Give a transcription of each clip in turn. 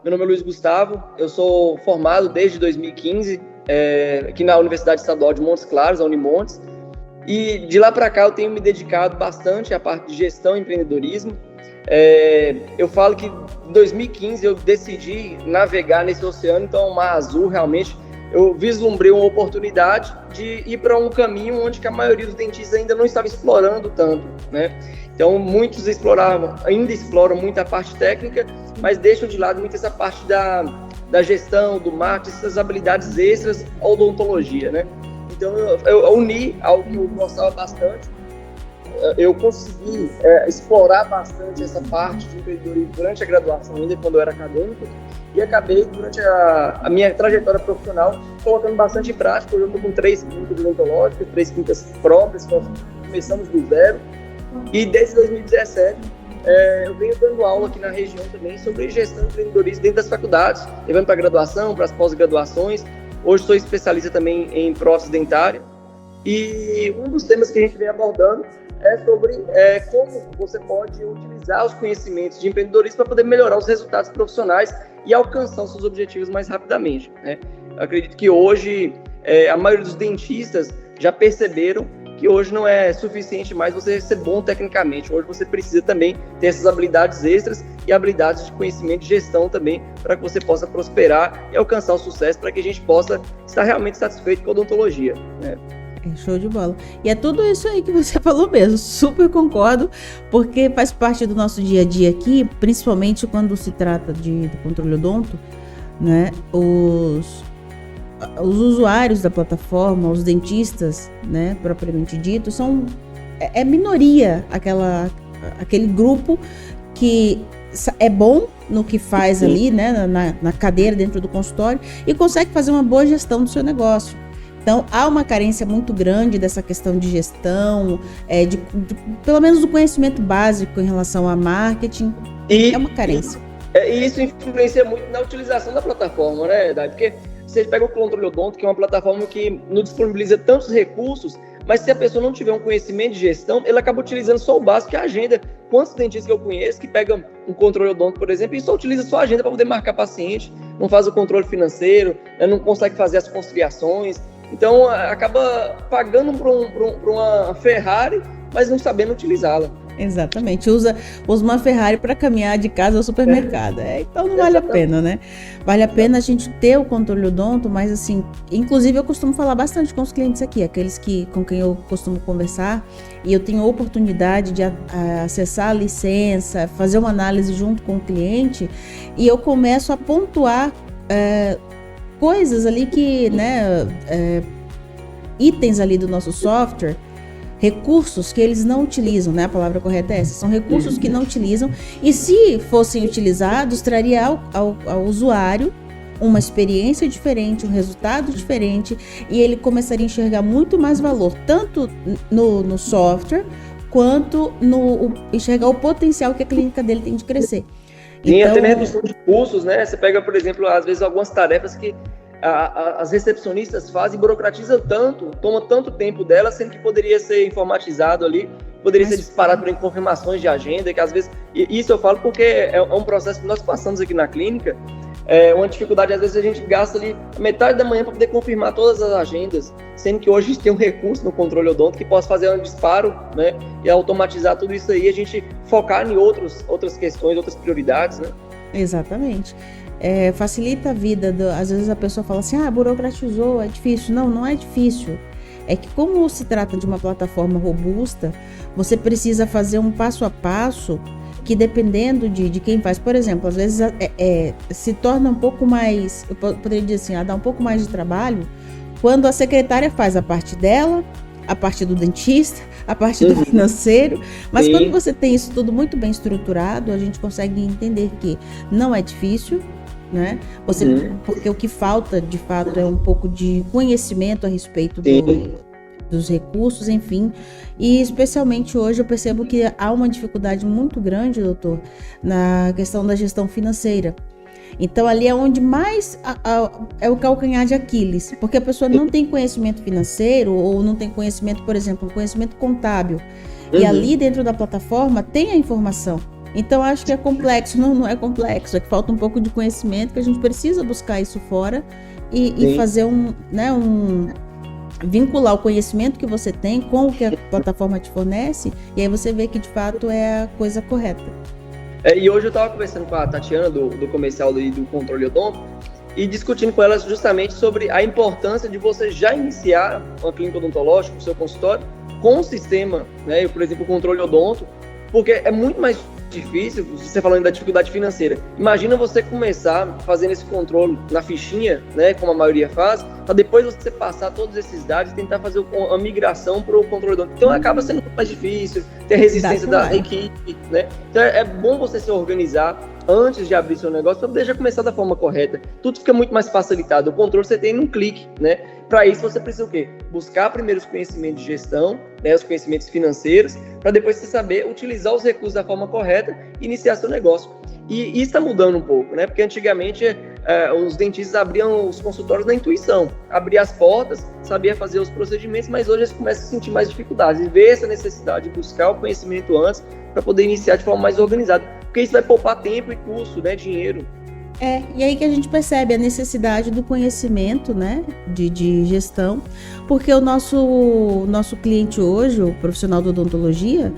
meu nome é Luiz Gustavo, eu sou formado desde 2015 aqui na Universidade Estadual de Montes Claros, a Unimontes, e de lá para cá eu tenho me dedicado bastante à parte de gestão e empreendedorismo. Eu falo que em 2015 eu decidi navegar nesse oceano, então o Mar Azul realmente, eu vislumbrei uma oportunidade de ir para um caminho onde que a maioria dos dentistas ainda não estava explorando tanto, né? Então muitos ainda exploram muito a parte técnica, mas deixam de lado muito essa parte da gestão, do marketing, essas habilidades extras, a odontologia, né? Então eu uni algo que eu gostava bastante. Eu consegui explorar bastante essa parte de empreendedorismo durante a graduação, ainda quando eu era acadêmico, e acabei, durante a minha trajetória profissional, colocando bastante em prática. Hoje eu estou com 3 clínicas odontológicas, 3 clínicas próprias, nós começamos do zero, e desde 2017 eu venho dando aula aqui na região também sobre gestão e empreendedorismo dentro das faculdades, levando para a graduação, para as pós-graduações. Hoje sou especialista também em prótese dentária, e um dos temas que a gente vem abordando é sobre como você pode utilizar os conhecimentos de empreendedorismo para poder melhorar os resultados profissionais e alcançar os seus objetivos mais rapidamente, né? Eu acredito que hoje a maioria dos dentistas já perceberam que hoje não é suficiente mais você ser bom tecnicamente. Hoje você precisa também ter essas habilidades extras e habilidades de conhecimento de gestão também, para que você possa prosperar e alcançar o sucesso, para que a gente possa estar realmente satisfeito com a odontologia, né? Show de bola. E é tudo isso aí que você falou mesmo, super concordo, porque faz parte do nosso dia a dia aqui, principalmente quando se trata de controle odonto, né? Os usuários da plataforma, os dentistas, né, propriamente dito, são minoria, aquele grupo que é bom no que faz ali, né, na cadeira dentro do consultório, e consegue fazer uma boa gestão do seu negócio. Então, há uma carência muito grande dessa questão de gestão, pelo menos do conhecimento básico em relação a marketing. É uma carência. E isso influencia muito na utilização da plataforma, né, Dai? Porque você pega o Controle Odonto, que é uma plataforma que não disponibiliza tantos recursos, mas se a pessoa não tiver um conhecimento de gestão, ela acaba utilizando só o básico, que é a agenda. Quantos dentistas que eu conheço que pegam um Controle Odonto, por exemplo, e só utiliza só a agenda para poder marcar paciente, não faz o controle financeiro, não consegue fazer as conciliações. Então, acaba pagando para uma Ferrari, mas não sabendo utilizá-la. Exatamente. Usa uma Ferrari para caminhar de casa ao supermercado. Então, não vale a pena, né? Vale a pena a gente ter o controle odonto, mas assim, inclusive eu costumo falar bastante com os clientes aqui, aqueles com quem eu costumo conversar, e eu tenho a oportunidade de acessar a licença, fazer uma análise junto com o cliente, e eu começo a pontuar coisas ali que, né, itens ali do nosso software, recursos que eles não utilizam, né? A palavra correta é essa, são recursos que não utilizam, e se fossem utilizados, traria ao usuário uma experiência diferente, um resultado diferente, e ele começaria a enxergar muito mais valor, tanto no software, quanto enxergar o potencial que a clínica dele tem de crescer. Sim, até na redução de custos, né? Você pega, por exemplo, às vezes algumas tarefas que as recepcionistas fazem, burocratizam tanto, toma tanto tempo dela, sendo que poderia ser informatizado ali, poderia ser disparado por confirmações de agenda, que às vezes, isso eu falo porque é um processo que nós passamos aqui na clínica, uma dificuldade, às vezes a gente gasta ali metade da manhã para poder confirmar todas as agendas, sendo que hoje a gente tem um recurso no controle odonto que possa fazer um disparo, né, e automatizar tudo isso aí, a gente focar em outras questões, outras prioridades, né? Exatamente. Facilita a vida, às vezes a pessoa fala assim, burocratizou, é difícil. Não é difícil. É que como se trata de uma plataforma robusta, você precisa fazer um passo a passo que, dependendo de quem faz, por exemplo, às vezes se torna um pouco mais, eu poderia dizer assim, dá um pouco mais de trabalho quando a secretária faz a parte dela, a parte do dentista, a parte do financeiro, mas quando você tem isso tudo muito bem estruturado, a gente consegue entender que não é difícil, né? Porque o que falta, de fato, é um pouco de conhecimento a respeito dos recursos, enfim. E especialmente hoje eu percebo que há uma dificuldade muito grande, doutor, na questão da gestão financeira. Então ali é onde mais é o calcanhar de Aquiles, porque a pessoa não tem conhecimento financeiro ou não tem conhecimento, por exemplo, um conhecimento contábil. E ali dentro da plataforma tem a informação. Então, acho que é complexo. Não, não é complexo. É que falta um pouco de conhecimento, que a gente precisa buscar isso fora e fazer vincular o conhecimento que você tem com o que a plataforma te fornece, e aí você vê que, de fato, é a coisa correta. E hoje eu estava conversando com a Tatiana, do comercial do Controle Odonto, e discutindo com ela justamente sobre a importância de você já iniciar uma clínica odontológica, o seu consultório, com um sistema, né, por exemplo, o Controle Odonto, porque é muito mais difícil, você falando da dificuldade financeira. Imagina você começar fazendo esse controle na fichinha, né, como a maioria faz, para depois você passar todos esses dados e tentar fazer a migração para o controle odonto. Então acaba sendo muito mais difícil, ter a resistência da equipe, né? Então é bom você se organizar antes de abrir seu negócio para poder já começar da forma correta. Tudo fica muito mais facilitado. O controle você tem num clique, né? Para isso você precisa o quê? Buscar primeiro os conhecimentos de gestão, né, os conhecimentos financeiros, para depois você saber utilizar os recursos da forma correta e iniciar seu negócio. E isso está mudando um pouco, né? Porque antigamente os dentistas abriam os consultórios na intuição, abria as portas, sabia fazer os procedimentos, mas hoje eles começam a sentir mais dificuldades e ver essa necessidade de buscar o conhecimento antes para poder iniciar de forma mais organizada, porque isso vai poupar tempo e custo, né, dinheiro. E aí que a gente percebe a necessidade do conhecimento, né, de gestão, porque o nosso cliente hoje, o profissional de odontologia,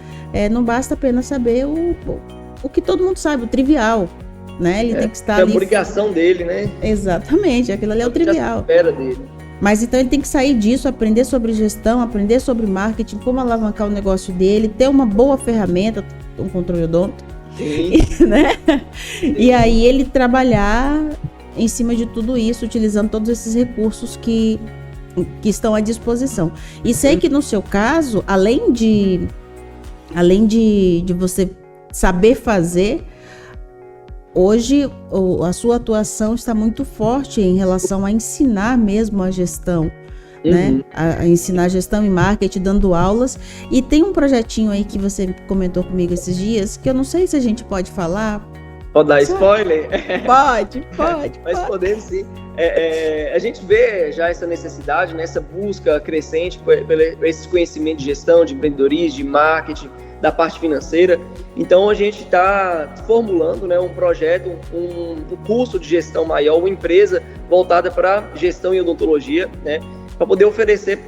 não basta apenas saber o que todo mundo sabe, o trivial, né, ele tem que estar ali... É a obrigação dele, né? Exatamente, aquilo ali é o trivial. Espera dele. Mas então ele tem que sair disso, aprender sobre gestão, aprender sobre marketing, como alavancar o negócio dele, ter uma boa ferramenta, um controle odonto, né? E aí ele trabalhar em cima de tudo isso, utilizando todos esses recursos que estão à disposição. E sei que no seu caso, além de você saber fazer, hoje a sua atuação está muito forte em relação a ensinar mesmo a gestão, né? A ensinar gestão e marketing, dando aulas. E tem um projetinho aí que você comentou comigo esses dias, que eu não sei se a gente pode falar. Pode dar spoiler? Pode. Mas podemos sim. A gente vê já essa necessidade, né, essa busca crescente por esses conhecimentos de gestão, de empreendedorismo, de marketing, da parte financeira. Então a gente está formulando, né, um projeto, um curso de gestão maior, uma empresa voltada para gestão e odontologia, né, para poder oferecer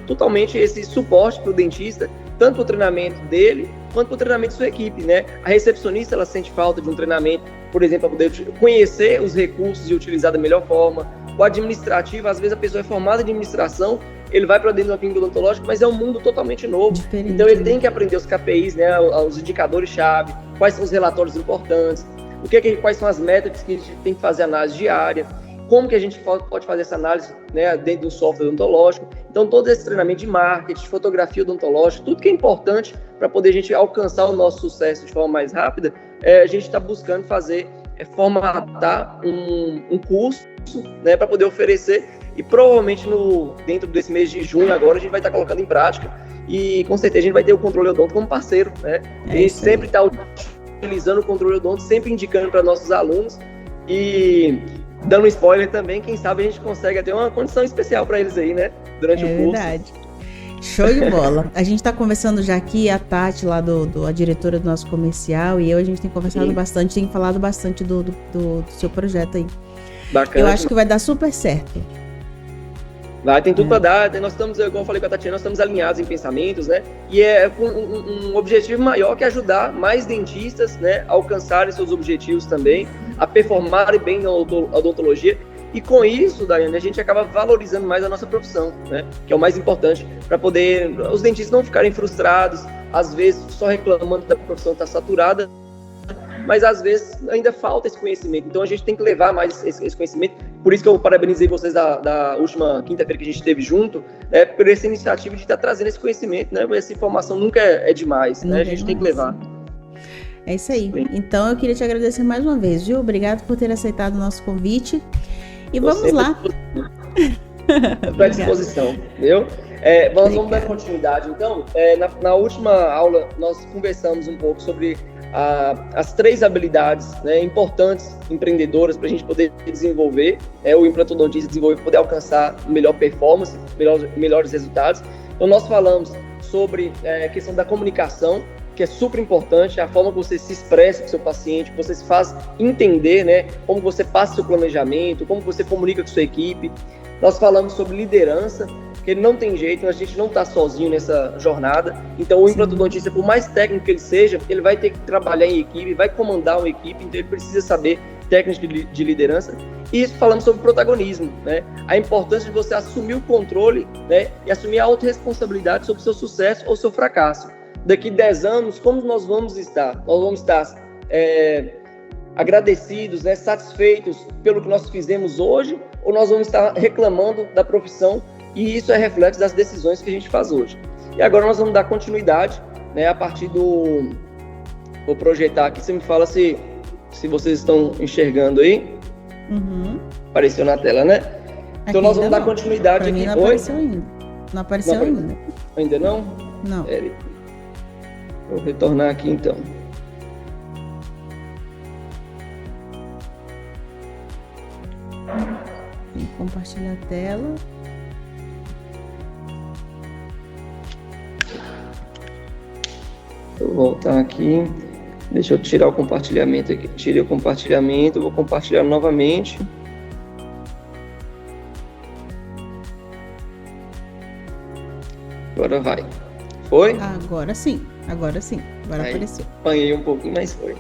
totalmente esse suporte para o dentista, tanto para o treinamento dele, quanto para o treinamento de sua equipe, né? A recepcionista, ela sente falta de um treinamento, por exemplo, para poder conhecer os recursos e utilizar da melhor forma. O administrativo, às vezes a pessoa é formada em administração, ele vai para dentro de uma clínica odontológica, mas é um mundo totalmente novo. Diferente. Então ele tem que aprender os KPIs, né? Os indicadores-chave, quais são os relatórios importantes, quais são as métricas que a gente tem que fazer análise diária, como que a gente pode fazer essa análise, né, dentro do software odontológico. Então, todo esse treinamento de marketing, de fotografia odontológica, tudo que é importante para poder a gente alcançar o nosso sucesso de forma mais rápida, a gente está buscando fazer, formatar um curso, né, para poder oferecer, e provavelmente dentro desse mês de junho agora a gente vai estar colocando em prática, e com certeza a gente vai ter o Controle Odonto como parceiro, né? A gente sempre está utilizando o Controle Odonto, sempre indicando para nossos alunos, e dando um spoiler também, quem sabe a gente consegue até uma condição especial para eles aí, né? Durante o curso. É verdade. Show de bola. A gente está conversando já aqui, a Tati, lá a diretora do nosso comercial, e a gente tem conversado bastante, tem falado bastante do seu projeto aí. Bacana. Eu acho que vai dar super certo. Tem tudo para dar. Nós estamos, igual eu falei com a Tatiana, nós estamos alinhados em pensamentos, né? E é com um objetivo maior, que é ajudar mais dentistas, né, a alcançarem seus objetivos também, a performarem bem na odontologia. E com isso, Daiane, a gente acaba valorizando mais a nossa profissão, né? Que é o mais importante, para poder os dentistas não ficarem frustrados, às vezes só reclamando da profissão estar saturada, mas às vezes ainda falta esse conhecimento. Então a gente tem que levar mais esse conhecimento. Por isso que eu parabenizei vocês da última quinta-feira que a gente esteve junto, né, por essa iniciativa de estar trazendo esse conhecimento, né? Essa informação nunca é demais, né? A gente tem que levar. É isso aí. Então eu queria te agradecer mais uma vez, viu? Obrigado por ter aceitado o nosso convite. E vamos lá. Estou à disposição, viu? Vamos dar continuidade. Então, na última aula, nós conversamos um pouco sobre as 3 habilidades, né, importantes, empreendedoras, para a gente poder desenvolver, o implantodontista desenvolver, poder alcançar melhor performance, melhores resultados. Então, nós falamos sobre a questão da comunicação, que é super importante, a forma que você se expressa com o seu paciente, que você se faz entender, né, como você passa seu planejamento, como você comunica com sua equipe. Nós falamos sobre liderança, porque não tem jeito, a gente não está sozinho nessa jornada. Então, o implantodontista, por mais técnico que ele seja, ele vai ter que trabalhar em equipe, vai comandar uma equipe, então ele precisa saber técnicas de liderança. E isso falamos sobre protagonismo, né? A importância de você assumir o controle, né, e assumir a autorresponsabilidade sobre o seu sucesso ou seu fracasso. Daqui 10 anos, como nós vamos estar? Nós vamos estar agradecidos, né, satisfeitos pelo que nós fizemos hoje, ou nós vamos estar reclamando da profissão, e isso é reflexo das decisões que a gente faz hoje. E agora nós vamos dar continuidade, né, a partir do... Vou projetar aqui, você me fala se vocês estão enxergando aí. Uhum. Apareceu na tela, né? Então nós vamos dar continuidade aqui. Não apareceu ainda. Não apareceu ainda. Ainda não? Não. Vou retornar aqui então. Tem que compartilhar a tela. Vou voltar aqui. Deixa eu tirar o compartilhamento aqui. Tirei o compartilhamento, vou compartilhar novamente. Agora vai. Foi? Agora sim. Agora aí, apareceu. Apanhei um pouquinho, mas foi.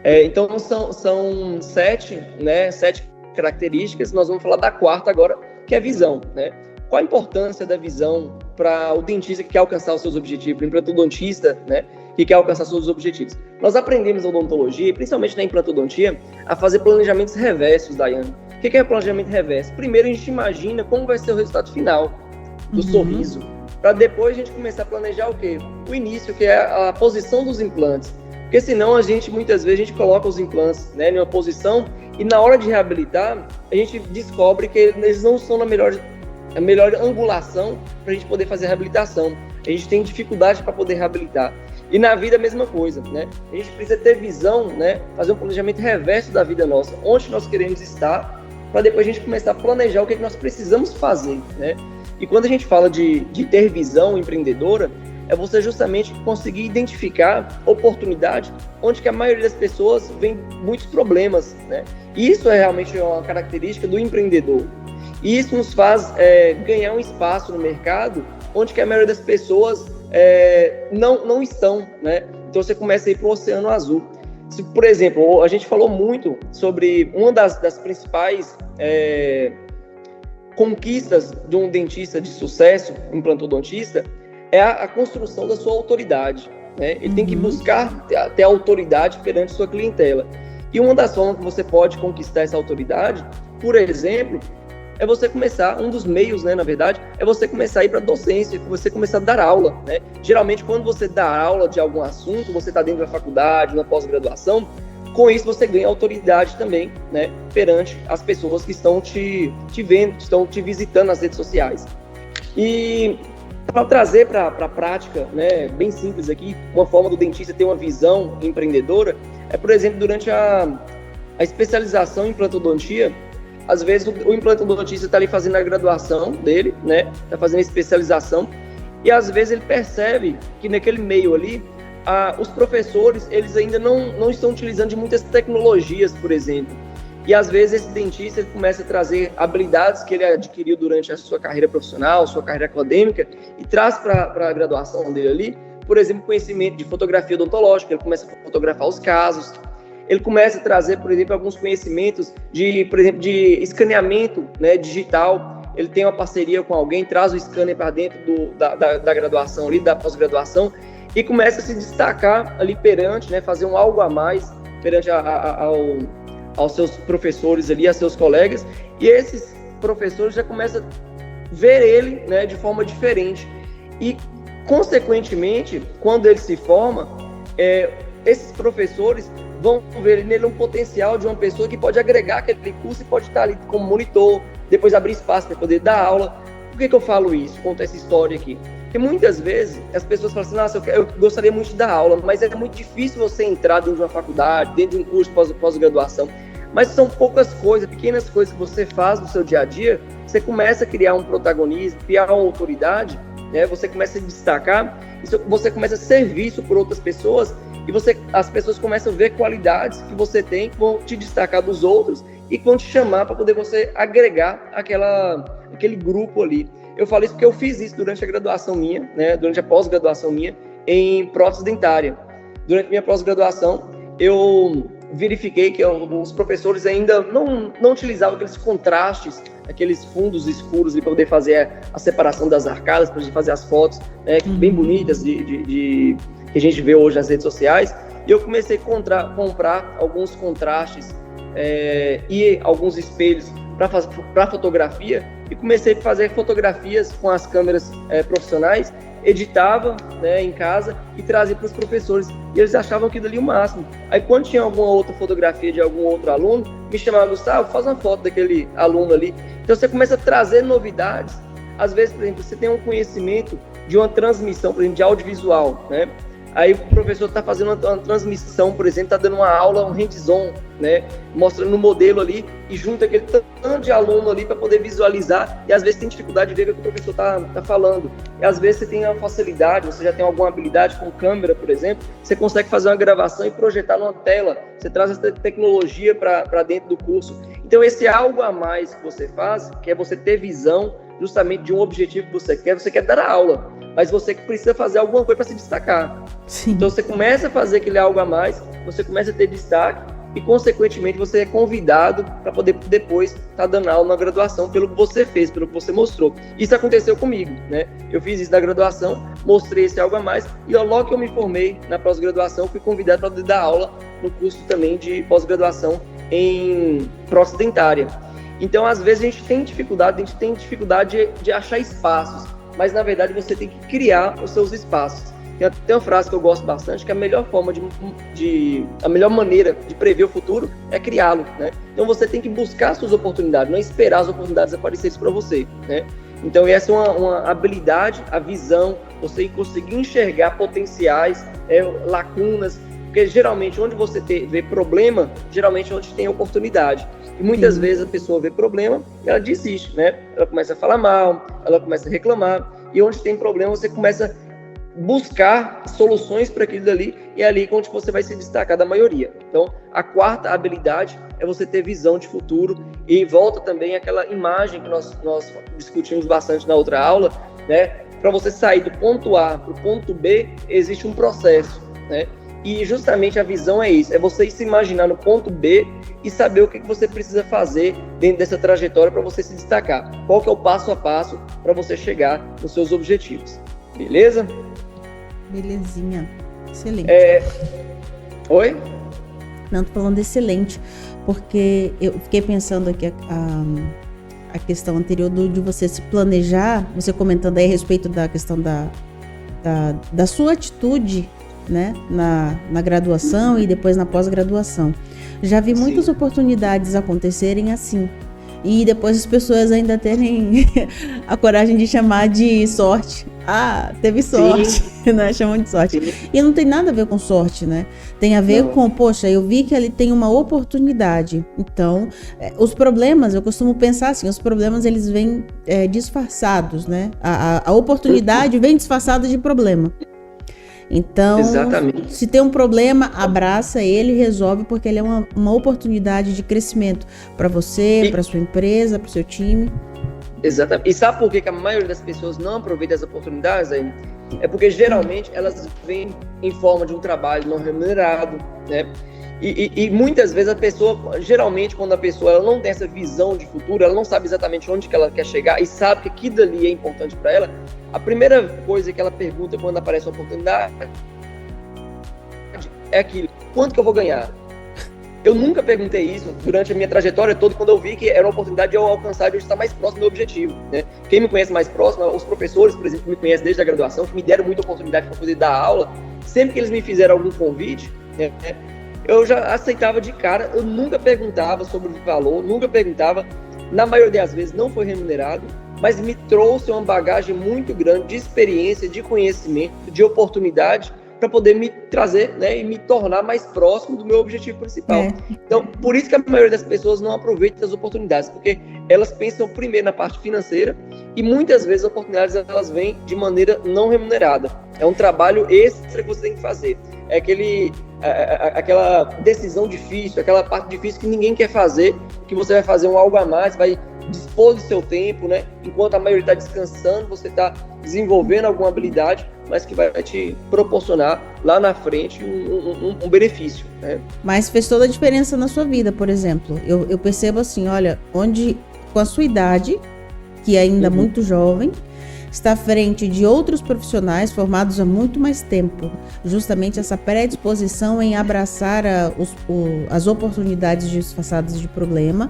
Então são 7, né? 7 características. Nós vamos falar da quarta agora, que é a visão, né? Qual a importância da visão para o dentista que quer alcançar os seus objetivos, para o implantodontista, né, que quer alcançar seus objetivos? Nós aprendemos na odontologia, principalmente na implantodontia, a fazer planejamentos reversos, Daiane. O que é planejamento reverso? Primeiro a gente imagina como vai ser o resultado final do sorriso, para depois a gente começar a planejar o quê? O início, que é a posição dos implantes. Porque senão muitas vezes a gente coloca os implantes, né, em uma posição e na hora de reabilitar, a gente descobre que eles não estão na melhor angulação para a gente poder fazer a reabilitação. A gente tem dificuldade para poder reabilitar. E na vida a mesma coisa, né? A gente precisa ter visão, né? Fazer um planejamento reverso da vida nossa, onde nós queremos estar, para depois a gente começar a planejar o que nós precisamos fazer, né? E quando a gente fala de ter visão empreendedora, é você justamente conseguir identificar oportunidade onde que a maioria das pessoas vê muitos problemas, né? E isso é realmente uma característica do empreendedor. E isso nos faz ganhar um espaço no mercado onde que a maioria das pessoas não estão, né? Então você começa a ir para o oceano azul. Se, por exemplo, a gente falou muito sobre uma das principais conquistas de um dentista de sucesso, um implantodontista, é a construção da sua autoridade, né? Ele tem que buscar ter autoridade perante sua clientela. E uma das formas que você pode conquistar essa autoridade, por exemplo, é você começar, um dos meios, né, na verdade, é você começar a ir para a docência, você começar a dar aula, né? Geralmente, quando você dá aula de algum assunto, você está dentro da faculdade, na pós-graduação, com isso você ganha autoridade também, né, perante as pessoas que estão te vendo, que estão te visitando nas redes sociais. E para trazer para a prática, né, bem simples aqui, uma forma do dentista ter uma visão empreendedora é, por exemplo, durante a especialização em implantodontia. Às vezes o implantodontista está ali fazendo a graduação dele, né? Está fazendo a especialização, e às vezes ele percebe que naquele meio ali, os professores, eles ainda não estão utilizando de muitas tecnologias, por exemplo. E às vezes esse dentista ele começa a trazer habilidades que ele adquiriu durante a sua carreira profissional, sua carreira acadêmica, e traz para a graduação dele ali, por exemplo, conhecimento de fotografia odontológica. Ele começa a fotografar os casos. Ele começa a trazer, por exemplo, alguns conhecimentos de escaneamento, né, digital. Ele tem uma parceria com alguém, traz o scanner para dentro da graduação ali, da pós-graduação, e começa a se destacar ali perante, né, fazer um algo a mais perante aos seus professores ali, aos seus colegas, e esses professores já começam a ver ele, né, de forma diferente. E, consequentemente, quando ele se forma, esses professores vão ver nele um potencial de uma pessoa que pode agregar aquele curso e pode estar ali como monitor, depois abrir espaço para poder dar aula. Por que eu falo isso? Conto essa história aqui. Porque muitas vezes as pessoas falam assim, nossa, eu gostaria muito de dar aula, mas é muito difícil você entrar dentro de uma faculdade, dentro de um curso pós-graduação. Mas são poucas coisas, pequenas coisas que você faz no seu dia a dia, você começa a criar um protagonismo, criar uma autoridade, né? Você começa a se destacar, você começa a ser visto por outras pessoas e as pessoas começam a ver qualidades que você tem, que vão te destacar dos outros e que vão te chamar para poder você agregar aquele grupo ali. Eu falo isso porque eu fiz isso durante a graduação minha, né, durante a pós-graduação minha, em prótese dentária. Durante minha pós-graduação, eu verifiquei que os professores ainda não utilizavam aqueles contrastes, aqueles fundos escuros para poder fazer a separação das arcadas, para a gente fazer as fotos, né, bem bonitas que a gente vê hoje nas redes sociais. E eu comecei a comprar alguns contrastes e alguns espelhos para fotografia, e comecei a fazer fotografias com as câmeras profissionais, editava, né, em casa e trazia para os professores, e eles achavam aquilo ali o máximo. Aí quando tinha alguma outra fotografia de algum outro aluno, me chamava: Gustavo, faz uma foto daquele aluno ali. Então você começa a trazer novidades. Às vezes, por exemplo, você tem um conhecimento de uma transmissão, por exemplo, de audiovisual, né? Aí o professor está fazendo uma transmissão, por exemplo, está dando uma aula, um hands-on, né, mostrando o modelo ali, e junta aquele tanto de aluno ali para poder visualizar, e às vezes tem dificuldade de ver o que o professor está falando. E às vezes você tem uma facilidade, você já tem alguma habilidade com câmera, por exemplo, você consegue fazer uma gravação e projetar numa tela, você traz essa tecnologia para dentro do curso. Então esse algo a mais que você faz, que é você ter visão justamente de um objetivo que você quer dar a aula, mas você precisa fazer alguma coisa para se destacar. Sim. Então você começa a fazer aquele algo a mais, você começa a ter destaque e, consequentemente, você é convidado para poder depois estar dando aula na graduação pelo que você fez, pelo que você mostrou. Isso aconteceu comigo, né? Eu fiz isso na graduação, mostrei esse algo a mais, e logo que eu me formei na pós-graduação, fui convidado para dar aula no curso também de pós-graduação em prótese dentária. Então, às vezes, a gente tem dificuldade de achar espaços, mas, na verdade, você tem que criar os seus espaços. Tem uma frase que eu gosto bastante, que a melhor forma a melhor maneira de prever o futuro é criá-lo, né? Então, você tem que buscar as suas oportunidades, não esperar as oportunidades aparecerem para você, né? Então, essa é uma habilidade, a visão, você conseguir enxergar potenciais, lacunas, porque geralmente onde você vê problema, geralmente é onde tem oportunidade. E muitas vezes a pessoa vê problema e ela desiste, né? Ela começa a falar mal, ela começa a reclamar, e onde tem problema você começa a buscar soluções para aquilo dali, e é ali onde você vai se destacar da maioria. Então, a quarta habilidade é você ter visão de futuro, e volta também aquela imagem que nós discutimos bastante na outra aula, né? Para você sair do ponto A para o ponto B, existe um processo, né? E justamente a visão é isso, é você se imaginar no ponto B e saber o que você precisa fazer dentro dessa trajetória para você se destacar. Qual que é o passo a passo para você chegar nos seus objetivos. Beleza? Belezinha. Excelente. Oi? Não, tô falando excelente, porque eu fiquei pensando aqui a questão anterior de você se planejar, você comentando aí a respeito da questão da sua atitude, né, na graduação e depois na pós-graduação. Já vi muitas oportunidades acontecerem assim. E depois as pessoas ainda terem a coragem de chamar de sorte. Ah, teve sorte, né? Chamam de sorte. Sim. E não tem nada a ver com sorte, né? Tem a ver com, poxa, eu vi que ali tem uma oportunidade. Então, os problemas, eu costumo pensar assim, os problemas eles vêm disfarçados, né? A oportunidade vem disfarçada de problema. Então, exatamente. Se tem um problema, abraça ele e resolve, porque ele é uma oportunidade de crescimento para você, para sua empresa, para o seu time. Exatamente. E sabe por que a maioria das pessoas não aproveita as oportunidades aí? É porque geralmente elas vêm em forma de um trabalho não remunerado, né? E muitas vezes a pessoa, geralmente quando a pessoa ela não tem essa visão de futuro, ela não sabe exatamente onde que ela quer chegar e sabe que aquilo dali é importante para ela, a primeira coisa que ela pergunta quando aparece uma oportunidade é aquilo: quanto que eu vou ganhar? Eu nunca perguntei isso durante a minha trajetória toda, quando eu vi que era uma oportunidade de eu alcançar, de eu estar mais próximo do meu objetivo, né? Quem me conhece mais próximo, os professores, por exemplo, que me conhecem desde a graduação, que me deram muita oportunidade para poder dar aula, sempre que eles me fizeram algum convite, né, eu já aceitava de cara. Eu nunca perguntava sobre o valor, nunca perguntava. Na maioria das vezes não foi remunerado, mas me trouxe uma bagagem muito grande de experiência, de conhecimento, de oportunidade, para poder me trazer, né, e me tornar mais próximo do meu objetivo principal. Então, por isso que a maioria das pessoas não aproveita as oportunidades, porque elas pensam primeiro na parte financeira e muitas vezes as oportunidades elas vêm de maneira não remunerada. É um trabalho extra que você tem que fazer. É aquela decisão difícil, aquela parte difícil que ninguém quer fazer, que você vai fazer algo a mais, vai dispor do seu tempo, né? Enquanto a maioria está descansando, você está desenvolvendo alguma habilidade, mas que vai te proporcionar lá na frente um benefício, né? Mas fez toda a diferença na sua vida, por exemplo. Eu percebo assim, olha, onde com a sua idade, que é ainda muito jovem, está à frente de outros profissionais formados há muito mais tempo. Justamente essa predisposição em abraçar as oportunidades disfarçadas de problema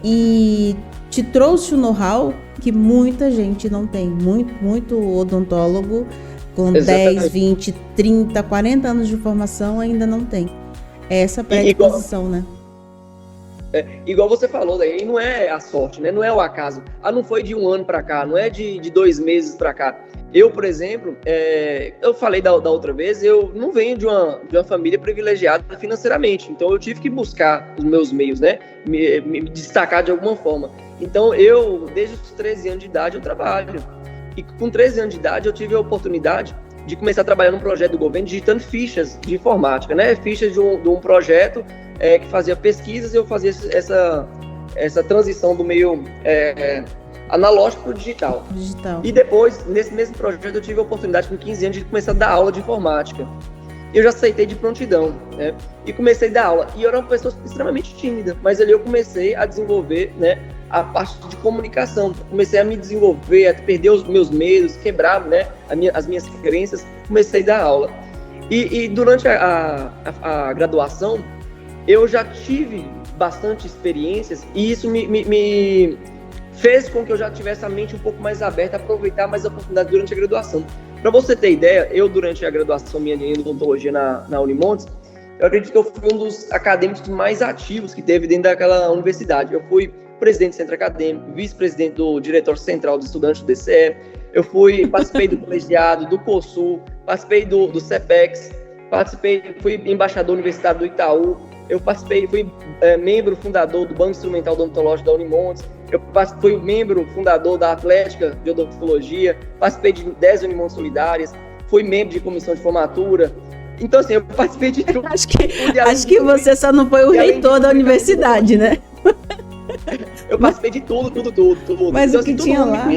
e te trouxe o know-how que muita gente não tem. Muito odontólogo com Exatamente. 10, 20, 30, 40 anos de formação ainda não tem. É essa predisposição, né? Igual você falou, daí não é a sorte, né? Não é o acaso. Não foi de um ano para cá, não é de 2 meses para cá. Eu, por exemplo, eu falei da outra vez, eu não venho de uma família privilegiada financeiramente, então eu tive que buscar os meus meios, né? Me destacar de alguma forma. Então eu, desde os 13 anos de idade, eu trabalho. E com 13 anos de idade, eu tive a oportunidade de começar a trabalhar num projeto do governo, digitando fichas de informática, né? Fichas de um projeto que fazia pesquisas, e eu fazia essa transição do meio analógico para o digital. E depois, nesse mesmo projeto, eu tive a oportunidade, com 15 anos, de começar a dar aula de informática. Eu já aceitei de prontidão, né? E comecei a dar aula. E eu era uma pessoa extremamente tímida, mas ali eu comecei a desenvolver, né, a parte de comunicação. Comecei a me desenvolver, a perder os meus medos, quebrar, né, as minhas crenças. Comecei a dar aula. E durante a graduação, eu já tive bastante experiências e isso me fez com que eu já tivesse a mente um pouco mais aberta, a aproveitar mais a oportunidade durante a graduação. Para você ter ideia, eu durante a graduação minha em odontologia na Unimontes, eu acredito que eu fui um dos acadêmicos mais ativos que teve dentro daquela universidade. Eu fui presidente do centro acadêmico, vice-presidente do diretório central dos estudantes do DCE, participei do colegiado, do COSUL, participei do CEPEX, fui embaixador universitário do Itaú, fui membro fundador do Banco Instrumental Odontológico da Unimontes, fui membro fundador da Atlética de Odontologia, participei de 10 Unimontes Solidárias, fui membro de comissão de formatura. Então, assim, eu participei de tudo. Acho que você só não foi o reitor da universidade, né? Eu participei de tudo. Mas então, o que assim, tinha lá?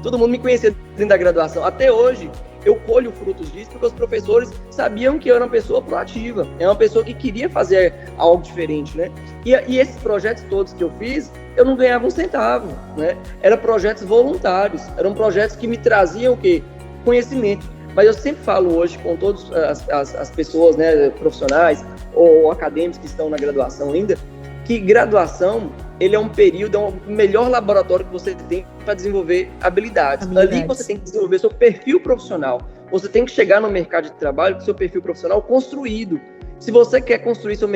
Todo mundo me conhecia dentro da graduação. Até hoje, eu colho frutos disso porque os professores sabiam que eu era uma pessoa proativa, é uma pessoa que queria fazer algo diferente, né? E esses projetos todos que eu fiz, eu não ganhava um centavo, né? Eram projetos voluntários, eram projetos que me traziam o quê? Conhecimento. Mas eu sempre falo hoje com todas as pessoas, né, profissionais ou acadêmicos que estão na graduação ainda, que graduação, ele é um período, é o melhor laboratório que você tem para desenvolver habilidades. Ali você tem que desenvolver seu perfil profissional. Você tem que chegar no mercado de trabalho com seu perfil profissional construído. Se você quer construir seu